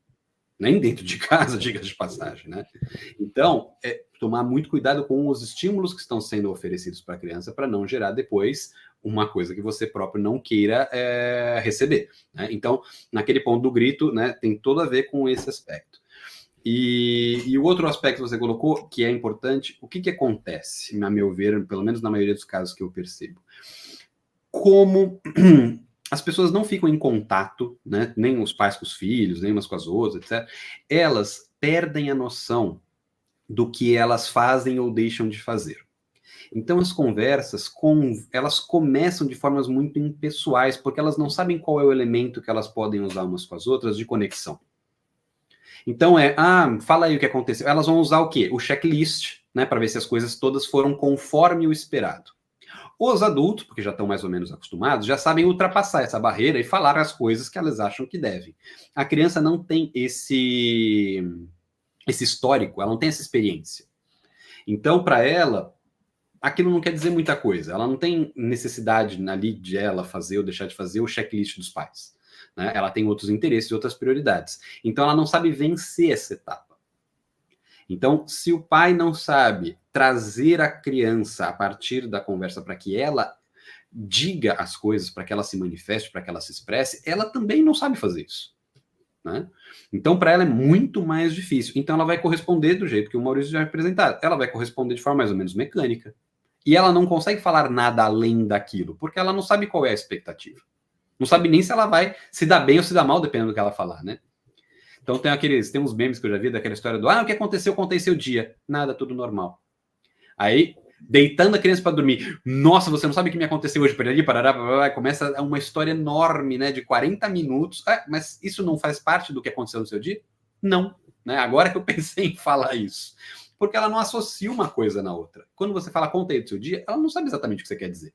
Nem dentro de casa, diga de passagem, né? Então, tomar muito cuidado com os estímulos que estão sendo oferecidos para a criança para não gerar depois uma coisa que você próprio não queira receber, né? Então, naquele ponto do grito, né, tem todo a ver com esse aspecto. E o outro aspecto que você colocou, que é importante, o que acontece, a meu ver, pelo menos na maioria dos casos que eu percebo? Como as pessoas não ficam em contato, né, nem os pais com os filhos, nem umas com as outras, etc., elas perdem a noção do que elas fazem ou deixam de fazer. Então, as conversas, elas começam de formas muito impessoais, porque elas não sabem qual é o elemento que elas podem usar umas com as outras de conexão. Então, fala aí o que aconteceu. Elas vão usar o quê? O checklist, né, para ver se as coisas todas foram conforme o esperado. Os adultos, porque já estão mais ou menos acostumados, já sabem ultrapassar essa barreira e falar as coisas que elas acham que devem. A criança não tem esse histórico, ela não tem essa experiência. Então, para ela, aquilo não quer dizer muita coisa. Ela não tem necessidade ali de ela fazer ou deixar de fazer o checklist dos pais, né? Ela tem outros interesses, outras prioridades. Então, ela não sabe vencer essa etapa. Então, se o pai não sabe trazer a criança a partir da conversa para que ela diga as coisas, para que ela se manifeste, para que ela se expresse, ela também não sabe fazer isso, né? Então, para ela é muito mais difícil. Então, ela vai corresponder do jeito que o Maurício já apresentou. Ela vai corresponder de forma mais ou menos mecânica. E ela não consegue falar nada além daquilo, porque ela não sabe qual é a expectativa. Não sabe nem se ela vai se dar bem ou se dar mal, dependendo do que ela falar, né? Então tem uns memes que eu já vi daquela história do o que aconteceu, contei seu dia. Nada, tudo normal. Aí, deitando a criança para dormir. Nossa, você não sabe o que me aconteceu hoje. Parará, começa uma história enorme, né, de 40 minutos. Mas isso não faz parte do que aconteceu no seu dia? Não. Né? Agora que eu pensei em falar isso. Porque ela não associa uma coisa na outra. Quando você fala contei do seu dia, ela não sabe exatamente o que você quer dizer.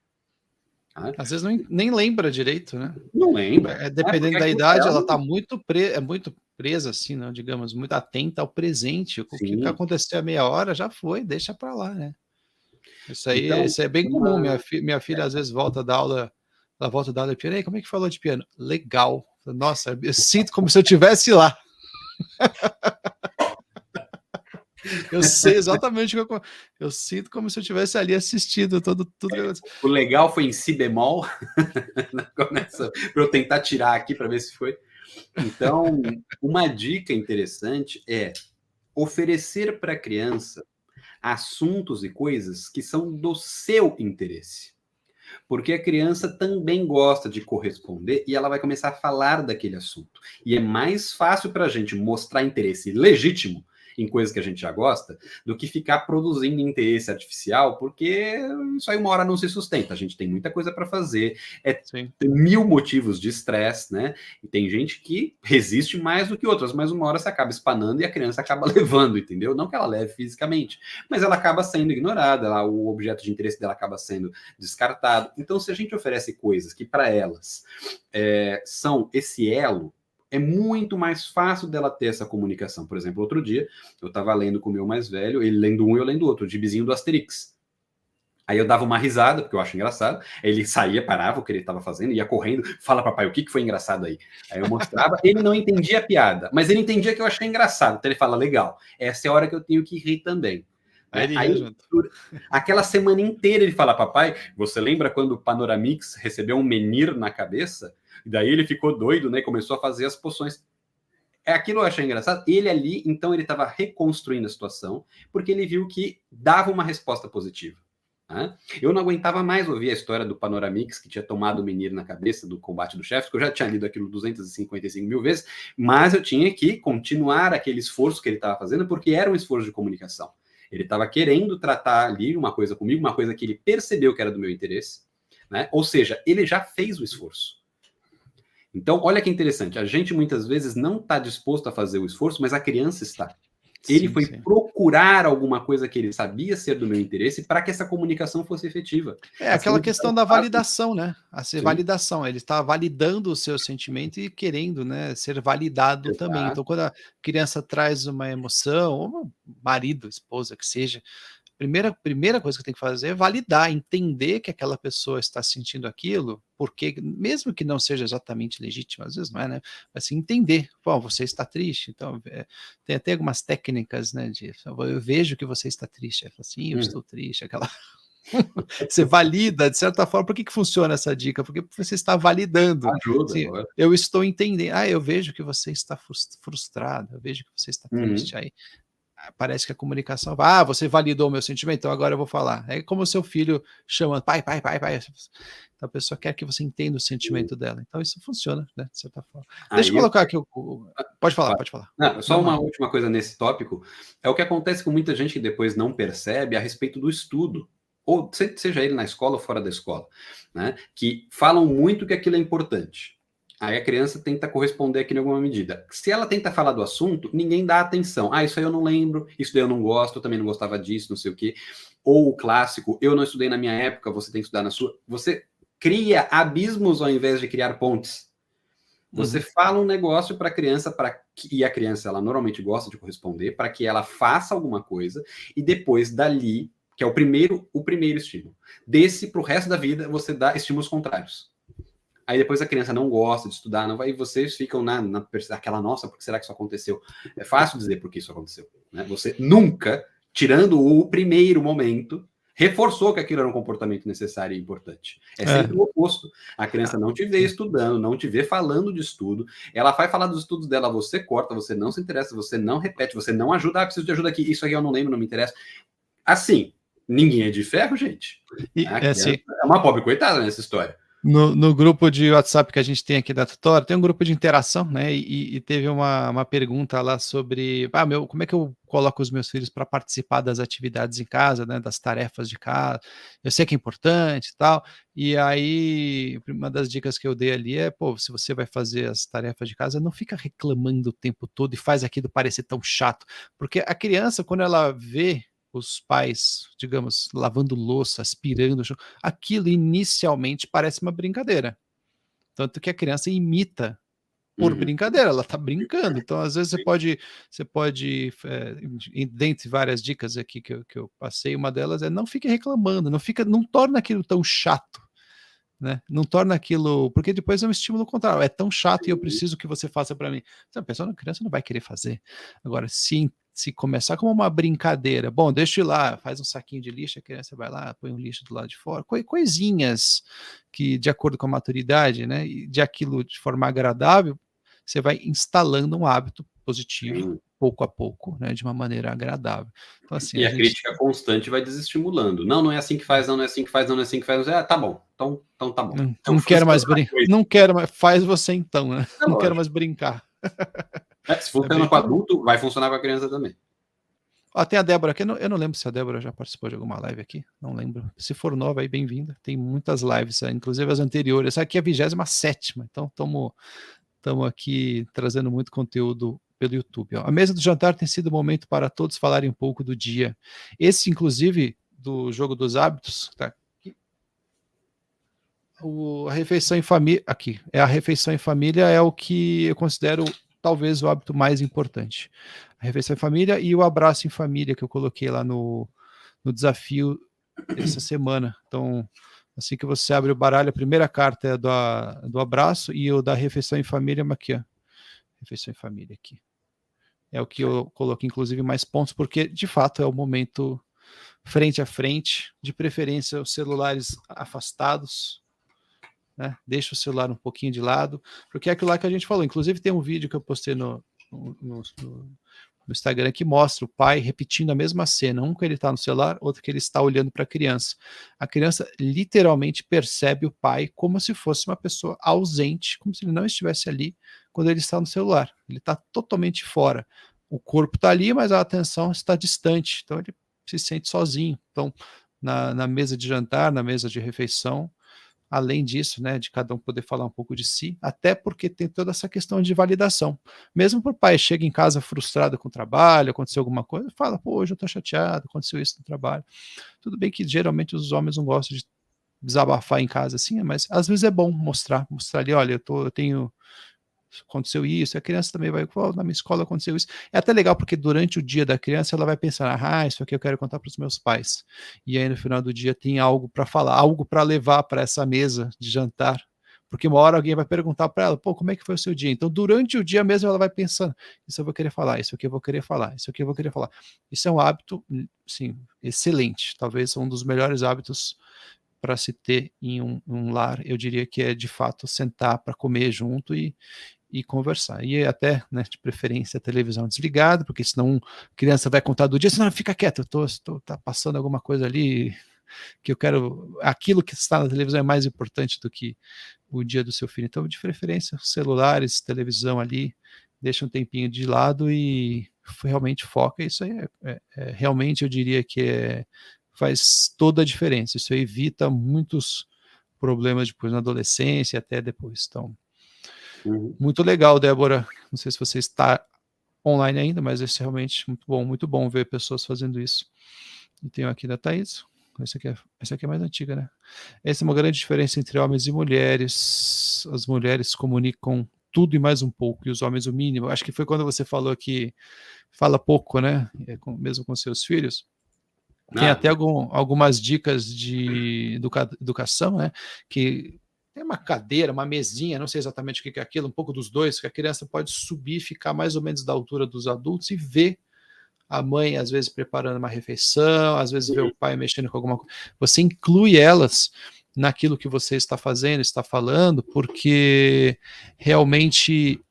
Às vezes nem lembra direito, né? Não lembra. Dependendo da idade, ela está muito presa, assim, não, digamos, muito atenta ao presente. O que aconteceu há meia hora já foi, deixa para lá, né? Isso aí, então, isso é bem comum. Minha filha às vezes volta da aula, ela volta da aula de piano. E aí, como é que falou de piano? Legal. Nossa, eu sinto como se eu estivesse lá. Eu sei exatamente o que eu sinto, como se eu tivesse ali assistido tudo. O legal foi em si bemol, para eu tentar tirar aqui para ver se foi. Então, uma dica interessante é oferecer para a criança assuntos e coisas que são do seu interesse. Porque a criança também gosta de corresponder e ela vai começar a falar daquele assunto. E é mais fácil para a gente mostrar interesse legítimo em coisas que a gente já gosta, do que ficar produzindo interesse artificial, porque isso aí uma hora não se sustenta. A gente tem muita coisa para fazer, tem 1000 motivos de estresse, né? E tem gente que resiste mais do que outras, mas uma hora você acaba espanando e a criança acaba levando, entendeu? Não que ela leve fisicamente, mas ela acaba sendo ignorada, o objeto de interesse dela acaba sendo descartado. Então, se a gente oferece coisas que para elas são esse elo, é muito mais fácil dela ter essa comunicação. Por exemplo, outro dia, eu estava lendo com o meu mais velho, ele lendo um e eu lendo o outro, o gibizinho do Asterix. Aí eu dava uma risada, porque eu acho engraçado, aí ele saía, parava o que ele estava fazendo, ia correndo, fala, papai, o que foi engraçado aí? Aí eu mostrava, ele não entendia a piada, mas ele entendia que eu achei engraçado, então ele fala, legal, essa é a hora que eu tenho que rir também. Aí, aquela semana inteira ele fala, papai, você lembra quando o Panoramix recebeu um menhir na cabeça? E daí ele ficou doido, né? Começou a fazer as poções. Aquilo eu achei engraçado. Ele ali, então, ele estava reconstruindo a situação, porque ele viu que dava uma resposta positiva. Né? Eu não aguentava mais ouvir a história do Panoramix, que tinha tomado o menino na cabeça do combate do chefe, porque eu já tinha lido aquilo 255 mil vezes, mas eu tinha que continuar aquele esforço que ele estava fazendo, porque era um esforço de comunicação. Ele estava querendo tratar ali uma coisa comigo, uma coisa que ele percebeu que era do meu interesse, né? Ou seja, ele já fez o esforço. Então, olha que interessante, a gente muitas vezes não está disposto a fazer o esforço, mas a criança está. Ele foi procurar alguma coisa que ele sabia ser do meu interesse para que essa comunicação fosse efetiva. Aquela questão da validação, né? Validação. Ele está validando o seu sentimento e querendo, né, ser validado também. Então, quando a criança traz uma emoção, ou marido, esposa, que seja, primeira coisa que tem que fazer é validar, entender que aquela pessoa está sentindo aquilo, porque mesmo que não seja exatamente legítimo, às vezes não é, né? Mas assim, entender, bom, você está triste, então tem até algumas técnicas, né? Eu vejo que você está triste, eu falo assim, eu estou triste, aquela. Você valida, de certa forma. Por que funciona essa dica? Porque você está validando. Ajuda, assim, eu estou entendendo. Eu vejo que você está frustrado, eu vejo que você está triste. Aí parece que a comunicação vai, você validou o meu sentimento, então agora eu vou falar. É como o seu filho chama, pai. Então a pessoa quer que você entenda o sentimento dela. Então isso funciona, né, de certa forma. Deixa eu colocar aqui Pode falar. Não, só uma última coisa nesse tópico. É o que acontece com muita gente que depois não percebe a respeito do estudo, ou seja ele na escola ou fora da escola, né, que falam muito que aquilo é importante. Aí a criança tenta corresponder aqui em alguma medida. Se ela tenta falar do assunto, ninguém dá atenção. Isso aí eu não lembro, isso daí eu não gosto, eu também não gostava disso, não sei o quê. Ou o clássico, eu não estudei na minha época, você tem que estudar na sua. Você cria abismos ao invés de criar pontes. Você fala um negócio para a criança, e a criança ela normalmente gosta de corresponder, para que ela faça alguma coisa, e depois dali, que é o primeiro estímulo, desse para o resto da vida, você dá estímulos contrários. Aí depois a criança não gosta de estudar, não vai, e vocês ficam naquela, nossa, por que será que isso aconteceu? É fácil dizer por que isso aconteceu. Né? Você nunca, tirando o primeiro momento, reforçou que aquilo era um comportamento necessário e importante. É sempre o oposto. A criança não te vê estudando, não te vê falando de estudo, ela vai falar dos estudos dela, você corta, você não se interessa, você não repete, você não ajuda, preciso de ajuda aqui, isso aqui eu não lembro, não me interessa. Assim, ninguém é de ferro, gente. É uma pobre coitada nessa história. No grupo de WhatsApp que a gente tem aqui da Tutora, tem um grupo de interação, né? E teve uma pergunta lá sobre como é que eu coloco os meus filhos para participar das atividades em casa, né? Das tarefas de casa. Eu sei que é importante e tal. E aí, uma das dicas que eu dei ali é, se você vai fazer as tarefas de casa, não fica reclamando o tempo todo e faz aquilo parecer tão chato. Porque a criança, quando ela vê os pais, digamos, lavando louça, aspirando, aquilo inicialmente parece uma brincadeira. Tanto que a criança imita por brincadeira, ela está brincando. Então, às vezes, você pode dentre várias dicas aqui que eu passei, uma delas é não fique reclamando, não torna aquilo tão chato. Né? Não torna aquilo, porque depois é um estímulo contrário, é tão chato e eu preciso que você faça para mim. A criança não vai querer fazer. Agora, se começar como uma brincadeira, bom, deixa eu ir lá, faz um saquinho de lixo, a criança vai lá, põe um lixo do lado de fora, coisinhas que, de acordo com a maturidade, né, e de aquilo de forma agradável, você vai instalando um hábito positivo, pouco a pouco, né, de uma maneira agradável. Então, assim, e a crítica constante vai desestimulando. Não é assim que faz, não é assim que faz, não é assim que faz. Tá bom, então tá bom. Não quero mais brincar. Não quero mais. Faz você então, né? Não quero mais brincar. Se funciona com adulto, vai funcionar com a criança também. Tem a Débora aqui, eu não lembro se a Débora já participou de alguma live aqui, não lembro. Se for nova aí, bem-vinda. Tem muitas lives, inclusive as anteriores. Essa aqui é a 27ª, então estamos aqui trazendo muito conteúdo pelo YouTube. A mesa do jantar tem sido o momento para todos falarem um pouco do dia. Esse, inclusive, do jogo dos hábitos, tá aqui. A refeição em família, aqui, a refeição em família é o que eu considero talvez o hábito mais importante. A refeição em família e o abraço em família, que eu coloquei lá no desafio essa semana. Então, assim que você abre o baralho, a primeira carta é do abraço e o da refeição em família, aqui, ó. Refeição em família aqui. É o que eu coloquei, inclusive, mais pontos, porque, de fato, é o momento frente a frente, de preferência os celulares afastados, né? Deixa o celular um pouquinho de lado, porque é aquilo lá que a gente falou. Inclusive, tem um vídeo que eu postei no Instagram que mostra o pai repetindo a mesma cena, um que ele está no celular, outro que ele está olhando para a criança. A criança literalmente percebe o pai como se fosse uma pessoa ausente, como se ele não estivesse ali quando ele está no celular. Ele está totalmente fora. O corpo está ali, mas a atenção está distante, então ele se sente sozinho. Então, na mesa de jantar, na mesa de refeição, além disso, né, de cada um poder falar um pouco de si, até porque tem toda essa questão de validação. Mesmo para o pai chega em casa frustrado com o trabalho, aconteceu alguma coisa, fala, pô, hoje eu estou chateado, aconteceu isso no trabalho. Tudo bem que geralmente os homens não gostam de desabafar em casa assim, mas às vezes é bom mostrar ali, olha, eu tenho aconteceu isso, a criança também vai, pô, na minha escola aconteceu isso. É até legal porque durante o dia da criança ela vai pensar, isso aqui eu quero contar para os meus pais. E aí no final do dia tem algo para falar, algo para levar para essa mesa de jantar. Porque uma hora alguém vai perguntar para ela, pô, como é que foi o seu dia? Então, durante o dia mesmo, ela vai pensando, isso eu vou querer falar, isso aqui eu vou querer falar, isso aqui eu vou querer falar. Isso é um hábito, sim, excelente. Talvez um dos melhores hábitos para se ter em um lar. Eu diria que é, de fato, sentar para comer junto e conversar. E até, né, de preferência, a televisão desligada, porque senão a criança vai contar do dia, senão fica quieto, tá passando alguma coisa ali que eu quero, aquilo que está na televisão é mais importante do que o dia do seu filho. Então, de preferência, celulares, televisão ali, deixa um tempinho de lado e realmente foca. Isso aí realmente, eu diria que faz toda a diferença. Isso evita muitos problemas depois na adolescência e até depois. Então, muito legal, Débora. Não sei se você está online ainda, mas é realmente muito bom ver pessoas fazendo isso. E tenho aqui da Thaís. Essa aqui é mais antiga, né? Essa é uma grande diferença entre homens e mulheres. As mulheres comunicam tudo e mais um pouco, e os homens o mínimo. Acho que foi quando você falou que fala pouco, né? Mesmo com seus filhos. Tem até algumas dicas de educação, né? Que tem uma cadeira, uma mesinha, não sei exatamente o que é aquilo, um pouco dos dois, que a criança pode subir, ficar mais ou menos da altura dos adultos e ver a mãe, às vezes, preparando uma refeição, às vezes ver o pai mexendo com alguma coisa. Você inclui elas naquilo que você está fazendo, está falando, porque realmente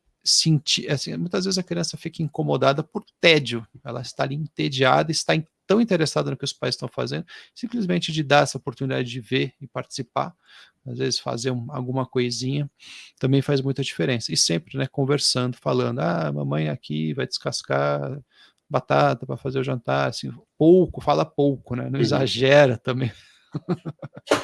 assim, muitas vezes a criança fica incomodada por tédio, ela está ali entediada, está tão interessada no que os pais estão fazendo, simplesmente de dar essa oportunidade de ver e participar, às vezes fazer alguma coisinha, também faz muita diferença. E sempre, né, conversando, falando, mamãe aqui vai descascar batata para fazer o jantar, assim, fala pouco, né, não exagera também.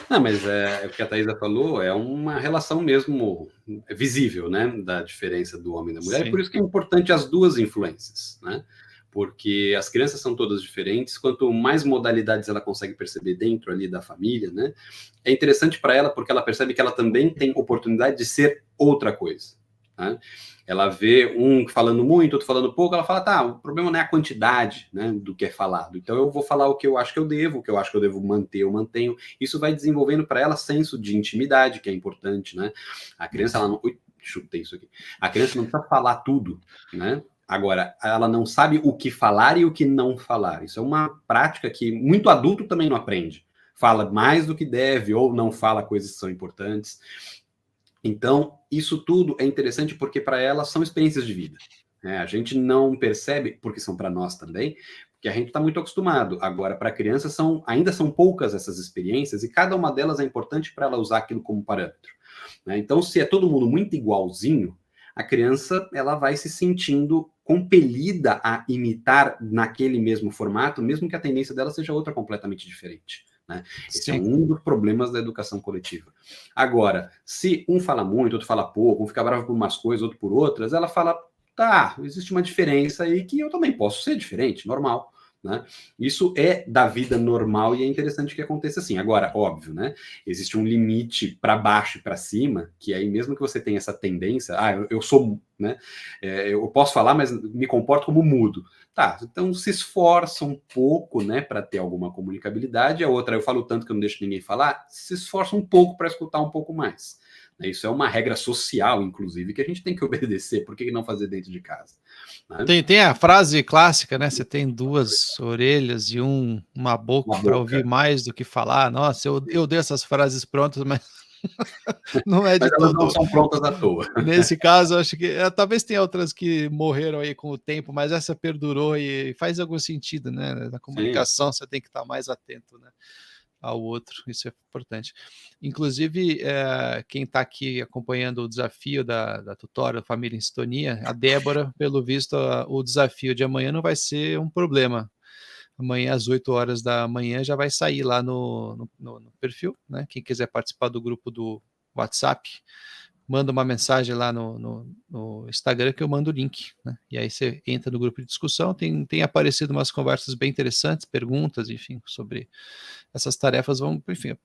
Não, mas o que a Thaisa falou é uma relação mesmo visível, né, da diferença do homem e da mulher, e por isso que é importante as duas influências, né, porque as crianças são todas diferentes, quanto mais modalidades ela consegue perceber dentro ali da família, né, é interessante para ela porque ela percebe que ela também tem oportunidade de ser outra coisa, né? Ela vê um falando muito, outro falando pouco, ela fala, o problema não é a quantidade, né, do que é falado, então eu vou falar o que eu acho que eu devo, o que eu acho que eu devo manter, eu mantenho. Isso vai desenvolvendo para ela senso de intimidade, que é importante, né? A criança, ela não... Ui, chutei isso aqui. A criança não precisa falar tudo, né? Agora, ela não sabe o que falar e o que não falar. Isso é uma prática que muito adulto também não aprende. Fala mais do que deve ou não fala coisas que são importantes. Então, isso tudo é interessante porque para elas são experiências de vida. Né? A gente não percebe, porque são para nós também, porque a gente está muito acostumado. Agora, para a criança, ainda são poucas essas experiências e cada uma delas é importante para ela usar aquilo como parâmetro. Né? Então, se é todo mundo muito igualzinho, a criança ela vai se sentindo compelida a imitar naquele mesmo formato, mesmo que a tendência dela seja outra completamente diferente. Né? Esse é um dos problemas da educação coletiva. Agora, se um fala muito, outro fala pouco, um fica bravo por umas coisas, outro por outras, ela fala, existe uma diferença aí que eu também posso ser diferente, normal. Né? Isso é da vida normal e é interessante que aconteça assim. Agora, óbvio, né? Existe um limite para baixo e para cima, que aí mesmo que você tenha essa tendência, eu sou, né? Eu posso falar, mas me comporto como mudo. Então se esforça um pouco, né, para ter alguma comunicabilidade. A outra, eu falo tanto que eu não deixo ninguém falar, se esforça um pouco para escutar um pouco mais. Isso é uma regra social, inclusive, que a gente tem que obedecer. Por que não fazer dentro de casa? Né? Tem a frase clássica, né? Você tem duas orelhas e uma boca para ouvir mais do que falar. Nossa, eu dei essas frases prontas, mas não é de mas tudo. Elas não são prontas à toa. Nesse caso, acho que talvez tenha outras que morreram aí com o tempo, mas essa perdurou e faz algum sentido, né? Na comunicação, você tem que estar mais atento, né, ao outro, isso é importante. Inclusive, quem está aqui acompanhando o desafio da tutora Família em Sintonia, a Débora, pelo visto, o desafio de amanhã não vai ser um problema. amanhã às 8 horas da manhã já vai sair lá no perfil, né? Quem quiser participar do grupo do WhatsApp, manda uma mensagem lá no Instagram que eu mando o link, né? E aí você entra no grupo de discussão, tem aparecido umas conversas bem interessantes, perguntas, enfim, sobre essas tarefas, enfim,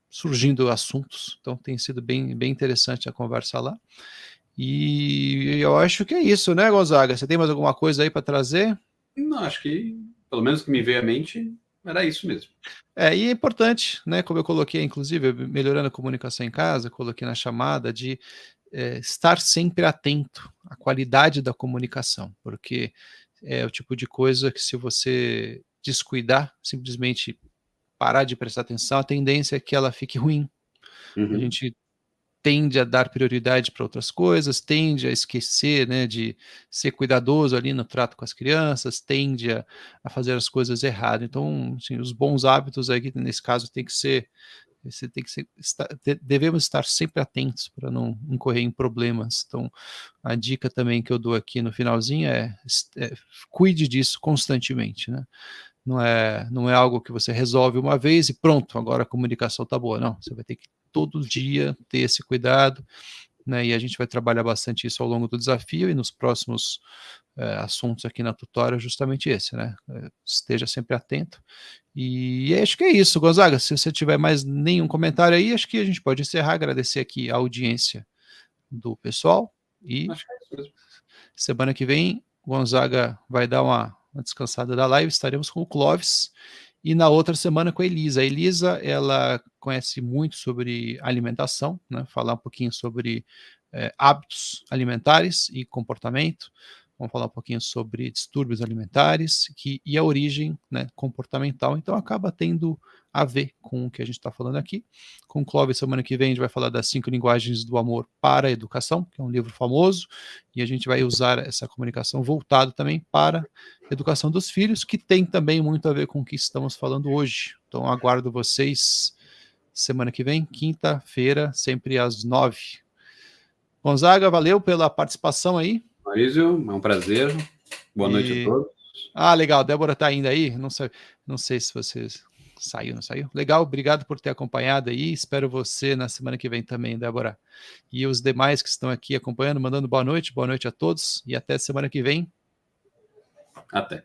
surgindo assuntos, então tem sido bem interessante a conversa lá. E eu acho que é isso, né, Gonzaga? Você tem mais alguma coisa aí para trazer? Não, acho que, pelo menos que me veio à mente, era isso mesmo. E é importante, né, como eu coloquei, inclusive, melhorando a comunicação em casa, coloquei na chamada de estar sempre atento à qualidade da comunicação, porque é o tipo de coisa que se você descuidar, simplesmente parar de prestar atenção, a tendência é que ela fique ruim. A gente tende a dar prioridade para outras coisas, tende a esquecer, né, de ser cuidadoso ali no trato com as crianças, tende a fazer as coisas erradas. Então, assim, os bons hábitos aí, nesse caso, devemos estar sempre atentos para não incorrer em problemas. Então, a dica também que eu dou aqui no finalzinho é cuide disso constantemente, né? Não é algo que você resolve uma vez e pronto, agora a comunicação está boa. Não, você vai ter que todo dia ter esse cuidado, né? E a gente vai trabalhar bastante isso ao longo do desafio e nos próximos assuntos aqui na tutória, justamente esse, né? Esteja sempre atento. E acho que é isso, Gonzaga. Se você tiver mais nenhum comentário aí, acho que a gente pode encerrar, agradecer aqui a audiência do pessoal e Acho que é isso mesmo. Semana que vem, Gonzaga vai dar uma descansada da live, estaremos com o Clóvis, e na outra semana com a Elisa. A Elisa, ela conhece muito sobre alimentação, né? Falar um pouquinho sobre hábitos alimentares e comportamento. Vamos falar um pouquinho sobre distúrbios alimentares e a origem, né, comportamental. Então acaba tendo a ver com o que a gente está falando aqui. Com o Clóvis, semana que vem, a gente vai falar das 5 linguagens do amor para a educação, que é um livro famoso, e a gente vai usar essa comunicação voltada também para a educação dos filhos, que tem também muito a ver com o que estamos falando hoje. Então aguardo vocês semana que vem, quinta-feira, sempre às 9. Gonzaga, valeu pela participação aí. Maurício, é um prazer. Boa noite a todos. Legal. Débora está ainda aí? Não sei se você saiu, não saiu? Legal, obrigado por ter acompanhado aí. Espero você na semana que vem também, Débora. E os demais que estão aqui acompanhando, mandando boa noite a todos e até semana que vem. Até.